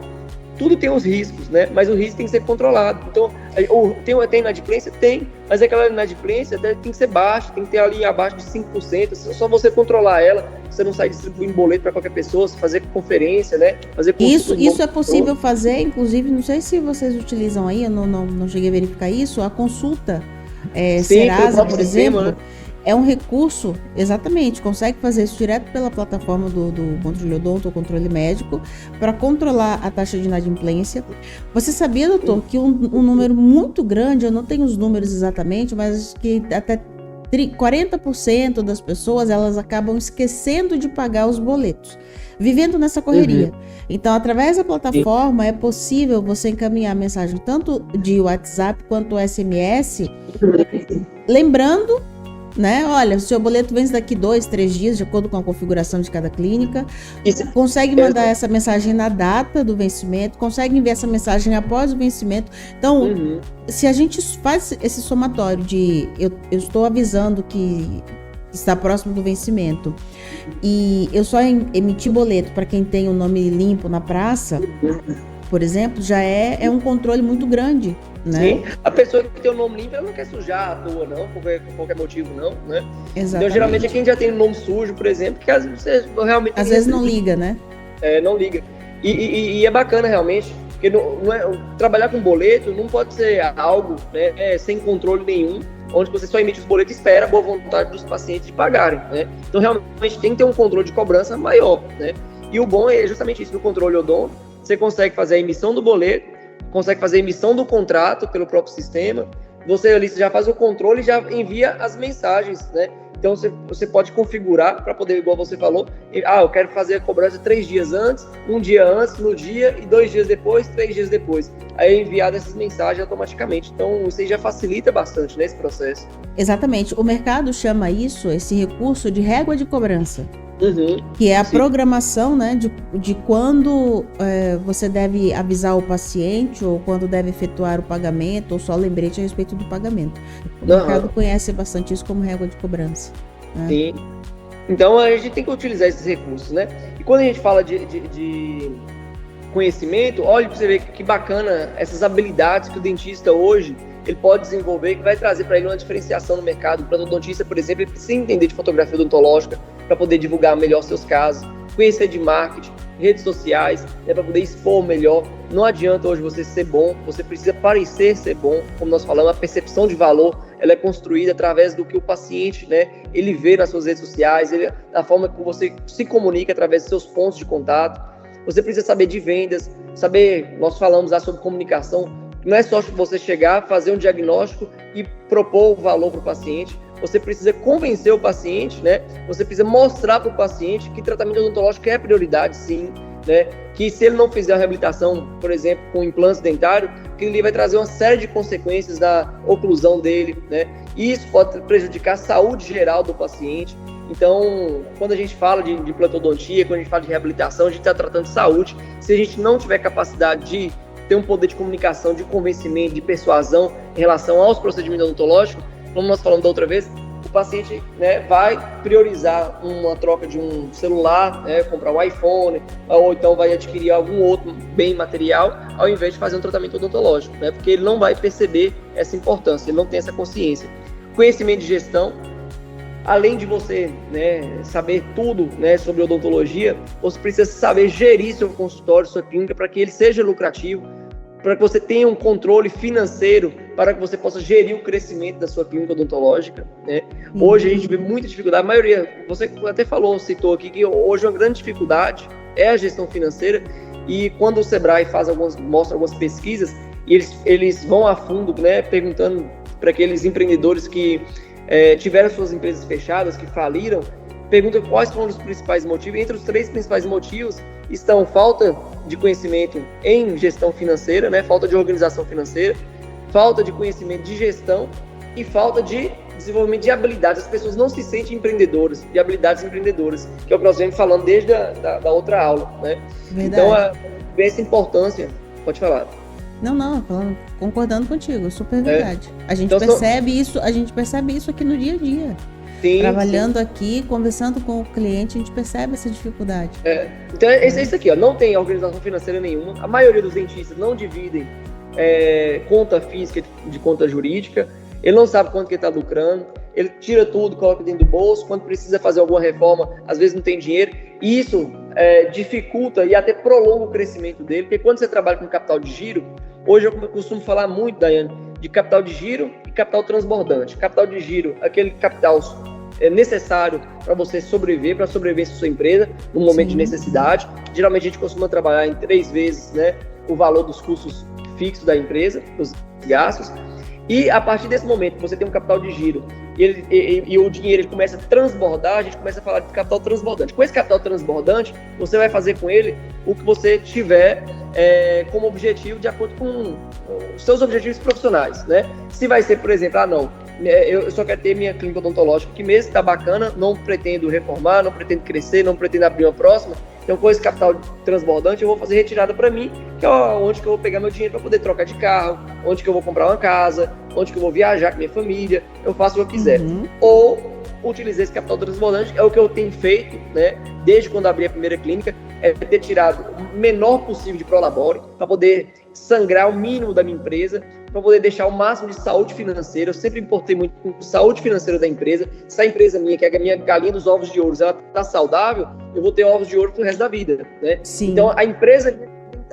Tudo tem os riscos, né? Mas o risco tem que ser controlado. Então, tem inadimplência? Tem, mas aquela inadimplência tem que ser baixa, tem que ter ali abaixo de 5%. Só você controlar ela, você não sai distribuindo boleto para qualquer pessoa, fazer conferência, né? Fazer isso é possível fazer, inclusive, não sei se vocês utilizam aí, eu não cheguei a verificar isso, a consulta Serasa, por exemplo, né? É um recurso, exatamente, consegue fazer isso direto pela plataforma do controle odonto ou controle médico para controlar a taxa de inadimplência. Você sabia, doutor, que um número muito grande, eu não tenho os números exatamente, mas que até 40% das pessoas, elas acabam esquecendo de pagar os boletos, vivendo nessa correria. Então, através da plataforma, é possível você encaminhar mensagem tanto de WhatsApp quanto SMS, lembrando, né? Olha, o seu boleto vence daqui 2, 3 dias, de acordo com a configuração de cada clínica. Consegue mandar essa mensagem na data do vencimento, consegue enviar essa mensagem após o vencimento. Então, se a gente faz esse somatório de eu estou avisando que está próximo do vencimento e eu só emitir boleto para quem tem o nome limpo na praça, por exemplo, já é um controle muito grande, né? Sim, a pessoa que tem o nome limpo, ela não quer sujar à toa, não, por qualquer motivo, não, né? Exatamente. Então, geralmente, é quem já tem o nome sujo, por exemplo, que às vezes você realmente... Às vezes não liga, né? Não liga. E é bacana, realmente, porque trabalhar com boleto não pode ser algo, né, sem controle nenhum, onde você só emite os boletos e espera a boa vontade dos pacientes de pagarem, né? Então, realmente, tem que ter um controle de cobrança maior, né? E o bom é justamente isso, no controle odonto, você consegue fazer a emissão do boleto, consegue fazer a emissão do contrato pelo próprio sistema, você ali já faz o controle e já envia as mensagens, né? Então, você pode configurar para poder, igual você falou, eu quero fazer a cobrança 3 dias antes, 1 dia antes, no dia, e 2 dias depois, 3 dias depois. Aí é enviado essas mensagens automaticamente. Então, isso aí já facilita bastante, né, esse processo. Exatamente. O mercado chama esse recurso de régua de cobrança. Uhum, que é a programação, né, de quando você deve avisar o paciente ou quando deve efetuar o pagamento ou só lembrete a respeito do pagamento. O mercado conhece bastante isso como régua de cobrança. Né? Sim. Então, a gente tem que utilizar esses recursos, né? E quando a gente fala de conhecimento, olha para você ver que bacana essas habilidades que o dentista hoje ele pode desenvolver, que vai trazer para ele uma diferenciação no mercado. O odontista, por exemplo, ele precisa entender de fotografia odontológica para poder divulgar melhor seus casos, conhecer de marketing, redes sociais, né, para poder expor melhor. Não adianta hoje você ser bom, você precisa parecer ser bom. Como nós falamos, a percepção de valor ela é construída através do que o paciente, né, ele vê nas suas redes sociais, da forma que você se comunica através dos seus pontos de contato. Você precisa saber de vendas, nós falamos lá sobre comunicação. Não é só você chegar, fazer um diagnóstico e propor o valor para o paciente. Você precisa convencer o paciente, né? Você precisa mostrar para o paciente que tratamento odontológico é prioridade, sim, né? Que se ele não fizer a reabilitação, por exemplo, com implantes dentários, que ele vai trazer uma série de consequências da oclusão dele, né? E isso pode prejudicar a saúde geral do paciente. Então, quando a gente fala de implantodontia, quando a gente fala de reabilitação, a gente está tratando de saúde. Se a gente não tiver capacidade de ter um poder de comunicação, de convencimento, de persuasão em relação aos procedimentos odontológicos, como nós falamos da outra vez, o paciente, né, vai priorizar uma troca de um celular, né, comprar um iPhone, ou então vai adquirir algum outro bem material, ao invés de fazer um tratamento odontológico, né, porque ele não vai perceber essa importância, ele não tem essa consciência. Conhecimento de gestão, além de você, né, saber tudo, né, sobre odontologia, você precisa saber gerir seu consultório, sua clínica, para que ele seja lucrativo, para que você tenha um controle financeiro, para que você possa gerir o crescimento da sua clínica odontológica, né? Hoje a gente vê muita dificuldade, a maioria, você até citou aqui que hoje uma grande dificuldade é a gestão financeira, e quando o Sebrae mostra algumas pesquisas, e eles vão a fundo, né, perguntando para aqueles empreendedores que tiveram suas empresas fechadas, que faliram, pergunta quais foram os principais motivos. Entre os 3 principais motivos estão falta de conhecimento em gestão financeira, né? Falta de organização financeira, falta de conhecimento de gestão e falta de desenvolvimento de habilidades. As pessoas não se sentem empreendedoras, de habilidades empreendedoras, que é o que nós vemos falando desde da outra aula, né? Então, essa importância, pode falar. Não, concordando contigo, super verdade. A gente percebe isso aqui no dia a dia. Sim, trabalhando aqui, conversando com o cliente, a gente percebe essa dificuldade. Então é isso aqui, ó, não tem organização financeira nenhuma. A maioria dos dentistas não dividem conta física de conta jurídica. Ele não sabe quanto que ele está lucrando. Ele tira tudo, coloca dentro do bolso. Quando precisa fazer alguma reforma, às vezes não tem dinheiro. E isso dificulta e até prolonga o crescimento dele. Porque quando você trabalha com capital de giro, hoje eu costumo falar muito, Daiane, de capital de giro e capital transbordante. Capital de giro, aquele capital necessário para você sobreviver, para sobreviver sua empresa no momento de necessidade. Geralmente a gente costuma trabalhar em 3 vezes, né, o valor dos custos fixos da empresa, dos gastos. E a partir desse momento que você tem um capital de giro e o dinheiro ele começa a transbordar, a gente começa a falar de capital transbordante. Com esse capital transbordante, você vai fazer com ele o que você tiver como objetivo de acordo com os seus objetivos profissionais, né? Se vai ser, por exemplo, eu só quero ter minha clínica odontológica que mesmo está bacana, não pretendo reformar, não pretendo crescer, não pretendo abrir uma próxima. Então, com esse capital transbordante, eu vou fazer retirada para mim, que é onde que eu vou pegar meu dinheiro para poder trocar de carro, onde que eu vou comprar uma casa, onde que eu vou viajar com minha família, eu faço o que eu quiser. Ou utilizar esse capital transbordante, é o que eu tenho feito, né, desde quando abri a primeira clínica, ter tirado o menor possível de prolabore, para poder sangrar o mínimo da minha empresa, para poder deixar o máximo de saúde financeira. Eu sempre importei muito com saúde financeira da empresa. Se a empresa minha, que é a minha galinha dos ovos de ouro, ela está saudável, eu vou ter ovos de ouro pro resto da vida, né? Sim. Então, a empresa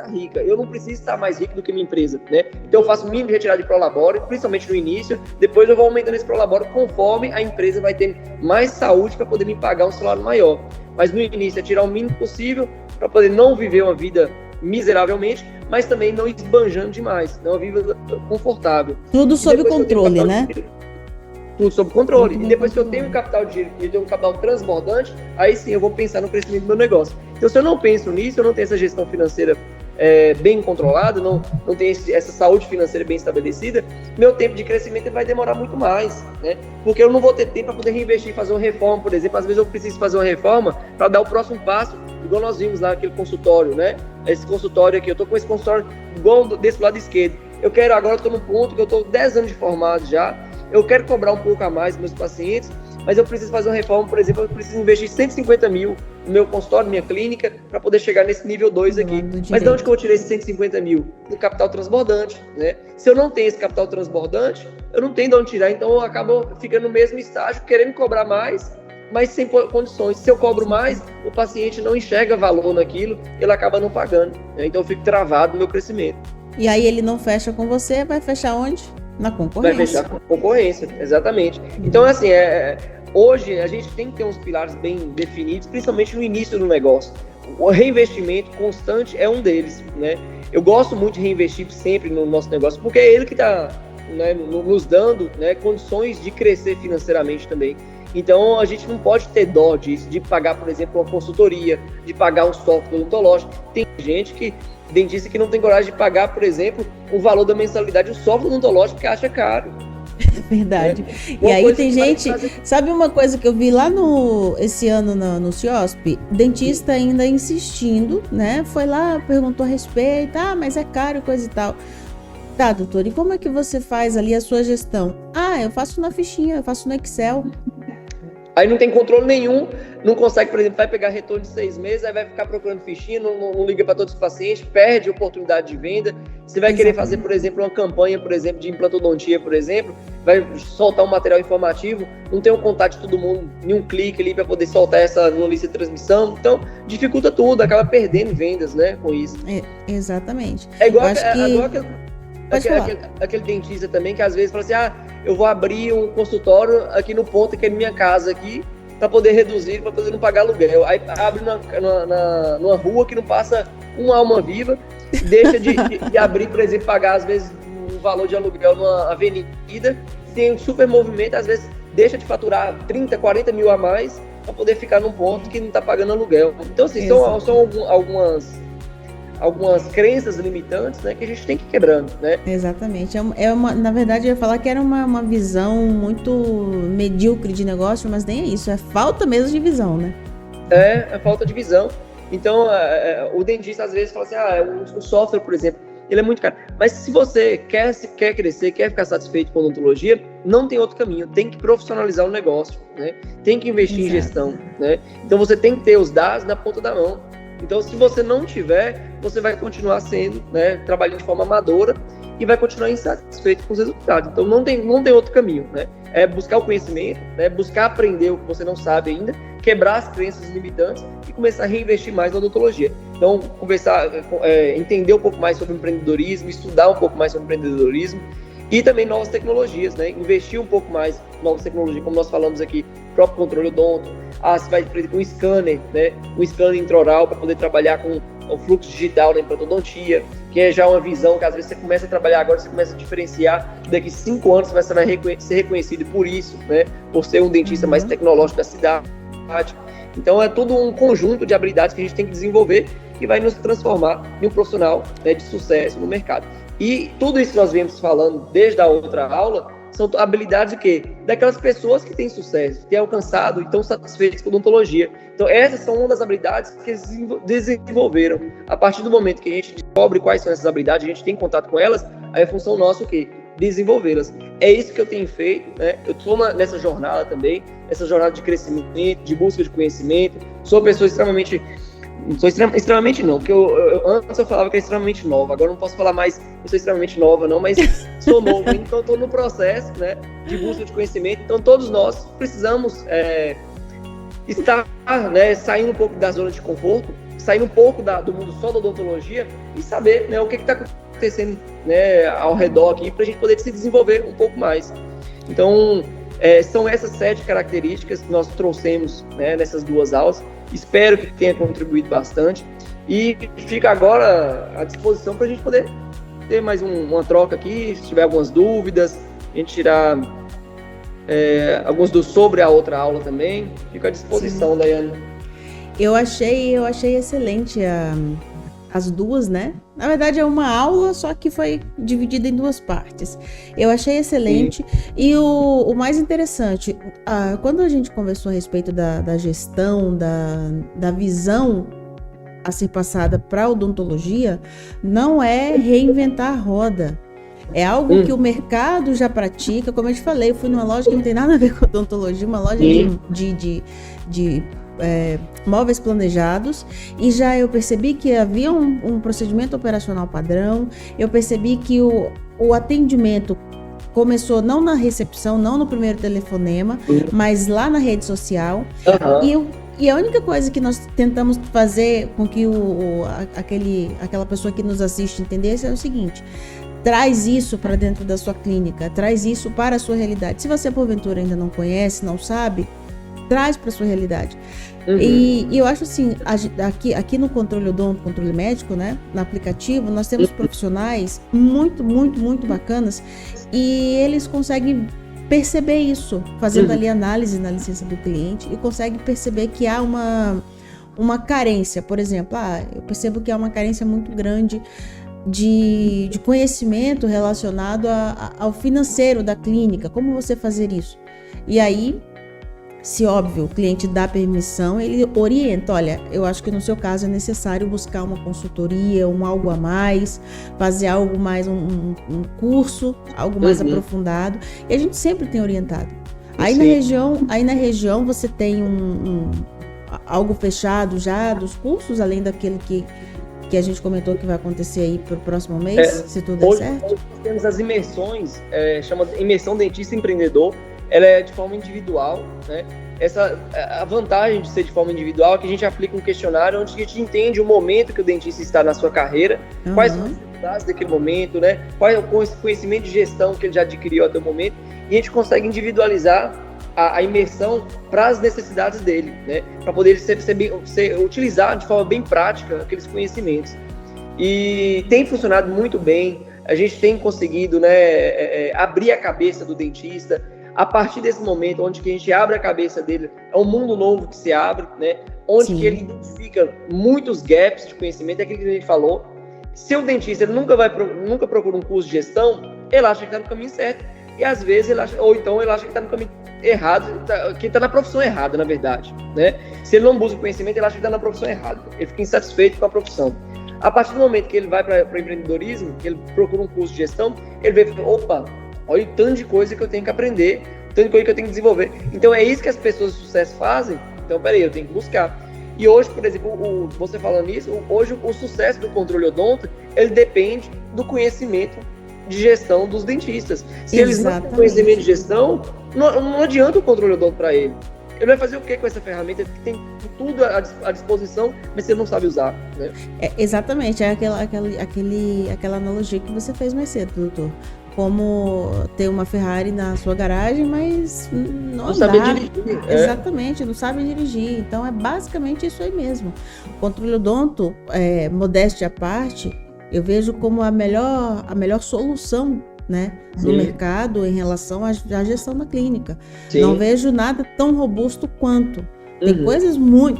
estar rica. Eu não preciso estar mais rico do que minha empresa, né? Então eu faço o mínimo de retirada de prolabore, principalmente no início, depois eu vou aumentando esse prolabore conforme a empresa vai ter mais saúde para poder me pagar um salário maior. Mas no início é tirar o mínimo possível para poder não viver uma vida miseravelmente, mas também não esbanjando demais, não uma vida confortável. Tudo sob controle, né? Tudo sob controle. E depois que eu tenho um capital de giro e eu tenho um capital transbordante, aí sim eu vou pensar no crescimento do meu negócio. Então, se eu não penso nisso, eu não tenho essa gestão financeira bem controlada, não tenho essa saúde financeira bem estabelecida, meu tempo de crescimento vai demorar muito mais, né? Porque eu não vou ter tempo para poder reinvestir, fazer uma reforma, por exemplo. Às vezes eu preciso fazer uma reforma para dar o próximo passo, igual nós vimos lá naquele consultório, né? Esse consultório aqui, eu tô com esse consultório igual desse lado esquerdo. Agora eu tô no ponto que eu tô 10 anos de formado já, eu quero cobrar um pouco a mais dos meus pacientes, mas eu preciso fazer uma reforma, por exemplo, eu preciso investir 150 mil no meu consultório, minha clínica, para poder chegar nesse nível 2 aqui. Mas de onde que eu tirei esses 150 mil? Do capital transbordante, né? Se eu não tenho esse capital transbordante, eu não tenho de onde tirar, então eu acabo ficando no mesmo estágio, querendo cobrar mais, mas sem condições. Se eu cobro mais, o paciente não enxerga valor naquilo, ele acaba não pagando, né? Então eu fico travado no meu crescimento. E aí ele não fecha com você, vai fechar onde? Na concorrência. Vai fechar com concorrência, exatamente. Então, assim, hoje a gente tem que ter uns pilares bem definidos, principalmente no início do negócio. O reinvestimento constante é um deles, né? Eu gosto muito de reinvestir sempre no nosso negócio, porque é ele que está, né, nos dando, né, condições de crescer financeiramente também. Então, a gente não pode ter dó disso, de pagar, por exemplo, uma consultoria, de pagar um software odontológico. Tem dentista que não tem coragem de pagar, por exemplo, o valor da mensalidade do software odontológico que acha caro. É verdade. E aí tem gente... Sabe uma coisa que eu vi lá esse ano no CIOSP? Dentista ainda insistindo, né? Foi lá, perguntou a respeito, mas é caro e coisa e tal. Tá, doutor, e como é que você faz ali a sua gestão? Eu faço na fichinha, eu faço no Excel. Aí não tem controle nenhum, não consegue, por exemplo, vai pegar retorno de 6 meses, aí vai ficar procurando fichinha, não liga para todos os pacientes, perde oportunidade de venda. Você vai querer fazer, por exemplo, uma campanha, por exemplo, de implantodontia, por exemplo, vai soltar um material informativo, não tem um contato de todo mundo, nenhum clique ali para poder soltar essa numa lista de transmissão. Então, dificulta tudo, acaba perdendo vendas, né, com isso. Exatamente. É igual aquele dentista também que às vezes fala assim, eu vou abrir um consultório aqui no ponto, que é minha casa aqui, para poder reduzir, para poder não pagar aluguel. Aí abre numa rua que não passa uma alma viva, deixa de abrir, por exemplo, pagar às vezes um valor de aluguel numa avenida, tem um super movimento, às vezes deixa de faturar 30, 40 mil a mais para poder ficar num ponto que não está pagando aluguel. Então, assim, são algumas crenças limitantes, né, que a gente tem que ir quebrando, né? Exatamente. Na verdade, eu ia falar que era uma visão muito medíocre de negócio, mas nem é isso, é falta mesmo de visão, né? É falta de visão. Então, o dentista às vezes fala assim, o software, por exemplo, ele é muito caro. Mas se você quer crescer, quer ficar satisfeito com a odontologia, não tem outro caminho, tem que profissionalizar o negócio, né? Tem que investir em gestão, né? Então, você tem que ter os dados na ponta da mão. Então, se você não tiver, você vai continuar sendo, né, trabalhando de forma amadora e vai continuar insatisfeito com os resultados. Então, não tem outro caminho, né? É buscar o conhecimento, né, buscar aprender o que você não sabe ainda, quebrar as crenças limitantes e começar a reinvestir mais na odontologia. Então, entender um pouco mais sobre empreendedorismo, estudar um pouco mais sobre empreendedorismo e também novas tecnologias, né? Investir um pouco mais em novas tecnologias, como nós falamos aqui, próprio controle odonto. Você vai, por exemplo, um scanner, né? Um scanner intraoral para poder trabalhar com o fluxo digital da implantodontia, que é já uma visão que às vezes você começa a trabalhar agora, você começa a diferenciar, daqui 5 anos você vai ser reconhecido por isso, né? Por ser um dentista mais tecnológico da cidade. Então é todo um conjunto de habilidades que a gente tem que desenvolver que vai nos transformar em um profissional, né, de sucesso no mercado. E tudo isso que nós viemos falando desde a outra aula são habilidades daquelas pessoas que têm sucesso, que têm alcançado e estão satisfeitas com a odontologia. Então essas são uma das habilidades que eles desenvolveram. A partir do momento que a gente descobre quais são essas habilidades, a gente tem contato com elas, aí é função nossa desenvolvê-las. É isso que eu tenho feito, né? Eu estou nessa jornada também, essa jornada de crescimento, de busca de conhecimento. Sou uma pessoa extremamente não, porque antes eu falava que era extremamente nova, agora não posso falar mais eu sou extremamente nova não, mas sou novo, então estou no processo, né, de busca de conhecimento. Então todos nós precisamos estar, né, saindo um pouco da zona de conforto, sair um pouco do mundo só da odontologia e saber, né, o que está acontecendo, né, ao redor aqui, para a gente poder se desenvolver um pouco mais. Então, são essas 7 características que nós trouxemos, né, nessas 2 aulas. Espero que tenha contribuído bastante e fica agora à disposição para a gente poder ter mais uma troca aqui, se tiver algumas dúvidas, a gente tirar alguns sobre a outra aula também. Fico à disposição, Daiane. Eu achei excelente as 2, né? Na verdade é uma aula, só que foi dividida em 2 partes. Eu achei excelente. Sim. E o mais interessante, quando a gente conversou a respeito da gestão, da visão a ser passada para a odontologia, não é reinventar a roda. É algo que o mercado já pratica. Como eu te falei, eu fui numa loja que não tem nada a ver com odontologia, uma loja de móveis planejados, e já eu percebi que havia um procedimento operacional padrão. Eu percebi que o atendimento começou não na recepção, não no primeiro telefonema, mas lá na rede social. E a única coisa que nós tentamos fazer com que aquela pessoa que nos assiste entendesse é o seguinte: traz isso para dentro da sua clínica, traz isso para a sua realidade. Se você porventura ainda não conhece, não sabe, traz para a sua realidade. E eu acho assim, aqui no Controle Odonto, Controle Médico, né, no aplicativo, nós temos profissionais muito, muito, muito bacanas, e eles conseguem perceber isso, fazendo ali análise na licença do cliente, e conseguem perceber que há uma carência. Por exemplo, eu percebo que há uma carência muito grande de conhecimento relacionado ao financeiro da clínica, como você fazer isso. E aí, se óbvio, o cliente dá permissão, ele orienta: olha, eu acho que no seu caso é necessário buscar uma consultoria, algo a mais, fazer algo mais, um curso, algo mais aprofundado. E a gente sempre tem orientado. Aí na região você tem algo fechado já dos cursos, além daquele que a gente comentou que vai acontecer aí para o próximo mês, se tudo der certo? Hoje nós temos as imersões, chama Imersão Dentista Empreendedor. Ela é de forma individual, né? A vantagem de ser de forma individual é que a gente aplica um questionário onde a gente entende o momento que o dentista está na sua carreira, quais são as dificuldades daquele momento, né? Qual é o conhecimento de gestão que ele já adquiriu até o momento, e a gente consegue individualizar a imersão para as necessidades dele, né? Para poder utilizar de forma bem prática aqueles conhecimentos. E tem funcionado muito bem. A gente tem conseguido, né, abrir a cabeça do dentista. A partir desse momento, onde que a gente abre a cabeça dele, é um mundo novo que se abre, né? Onde que ele identifica muitos gaps de conhecimento, é aquilo que a gente falou. Se o dentista ele nunca procura um curso de gestão, ele acha que está no caminho certo. E às vezes ele acha que está no caminho errado, que está na profissão errada, na verdade, né? Se ele não busca conhecimento, ele acha que está na profissão errada. Ele fica insatisfeito com a profissão. A partir do momento que ele vai para o empreendedorismo, que ele procura um curso de gestão, ele vê, opa, olha o tanto de coisa que eu tenho que aprender, tanto de coisa que eu tenho que desenvolver. Então é isso que as pessoas de sucesso fazem. Então, peraí, eu tenho que buscar. E hoje, por exemplo, você falando isso, hoje o sucesso do Controle Odonto, ele depende do conhecimento de gestão dos dentistas. Se eles não têm conhecimento de gestão, não adianta o Controle Odonto para ele. Ele vai fazer o que com essa ferramenta que tem tudo à disposição, mas você não sabe usar, né? Exatamente, é aquela analogia que você fez mais cedo, doutor. Como ter uma Ferrari na sua garagem, mas não sabe dirigir. Exatamente, não sabe dirigir. Então é basicamente isso aí mesmo. O Controle Odonto, modéstia à parte, eu vejo como a melhor solução, né, no mercado em relação à gestão da clínica. Sim. Não vejo nada tão robusto quanto.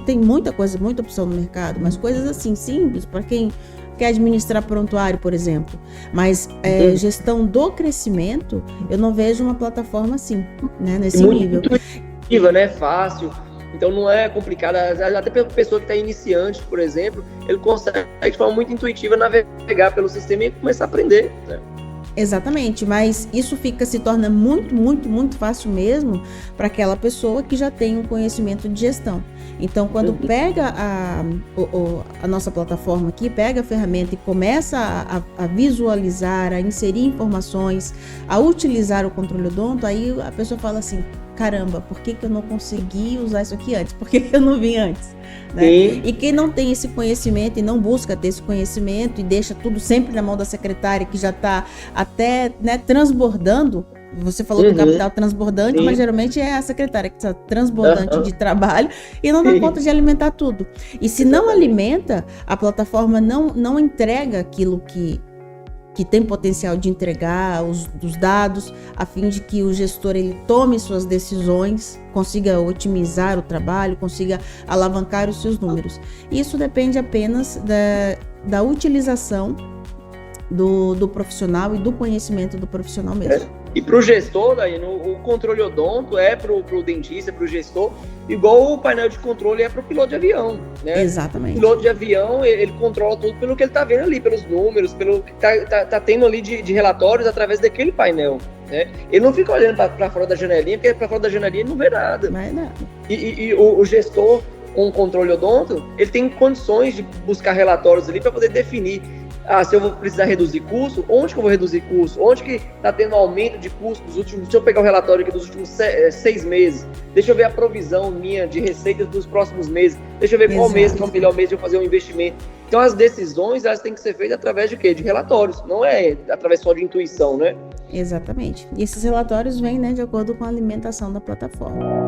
Tem muita coisa, muita opção no mercado, mas coisas assim simples para quem quer administrar prontuário, por exemplo. Mas gestão do crescimento, eu não vejo uma plataforma assim, né, nesse nível. Muito intuitiva, né? Fácil. Então não é complicado. Até para a pessoa que está iniciante, por exemplo, ele consegue de forma muito intuitiva navegar pelo sistema e começar a aprender, né? Exatamente, mas isso se torna muito, muito, muito fácil mesmo para aquela pessoa que já tem um conhecimento de gestão. Então, quando pega a nossa plataforma aqui, pega a ferramenta e começa a visualizar, a inserir informações, a utilizar o Controle Odonto, aí a pessoa fala assim, caramba, por que eu não consegui usar isso aqui antes? Por que eu não vi antes? Né? E quem não tem esse conhecimento e não busca ter esse conhecimento e deixa tudo sempre na mão da secretária, que já está até, né, transbordando. Você falou do capital transbordante, mas geralmente é a secretária que está transbordante de trabalho e não dá conta de alimentar tudo. E se não alimenta, a plataforma não entrega aquilo que tem potencial de entregar, os dados, a fim de que o gestor ele tome suas decisões, consiga otimizar o trabalho, consiga alavancar os seus números. Isso depende apenas da utilização do profissional e do conhecimento do profissional mesmo. E para o gestor, Daiane, o controle odonto é para o dentista, para o gestor, igual o painel de controle é para o piloto de avião, né? Exatamente. O piloto de avião, ele controla tudo pelo que ele está vendo ali, pelos números, pelo que tá tendo ali de relatórios através daquele painel, né? Ele não fica olhando para fora da janelinha, porque para fora da janelinha ele não vê nada. Não é nada. E o gestor com o controle odonto, ele tem condições de buscar relatórios ali para poder definir se eu vou precisar reduzir custo, onde que eu vou reduzir custo, onde que está tendo aumento de custo dos últimos, deixa eu pegar o relatório aqui dos últimos 6 meses, deixa eu ver a provisão minha de receitas dos próximos meses, deixa eu ver qual mês que é o melhor mês de eu fazer um investimento. Então as decisões, elas têm que ser feitas através de quê? De relatórios, não é através só de intuição, né? Exatamente. E esses relatórios vêm, né, de acordo com a alimentação da plataforma.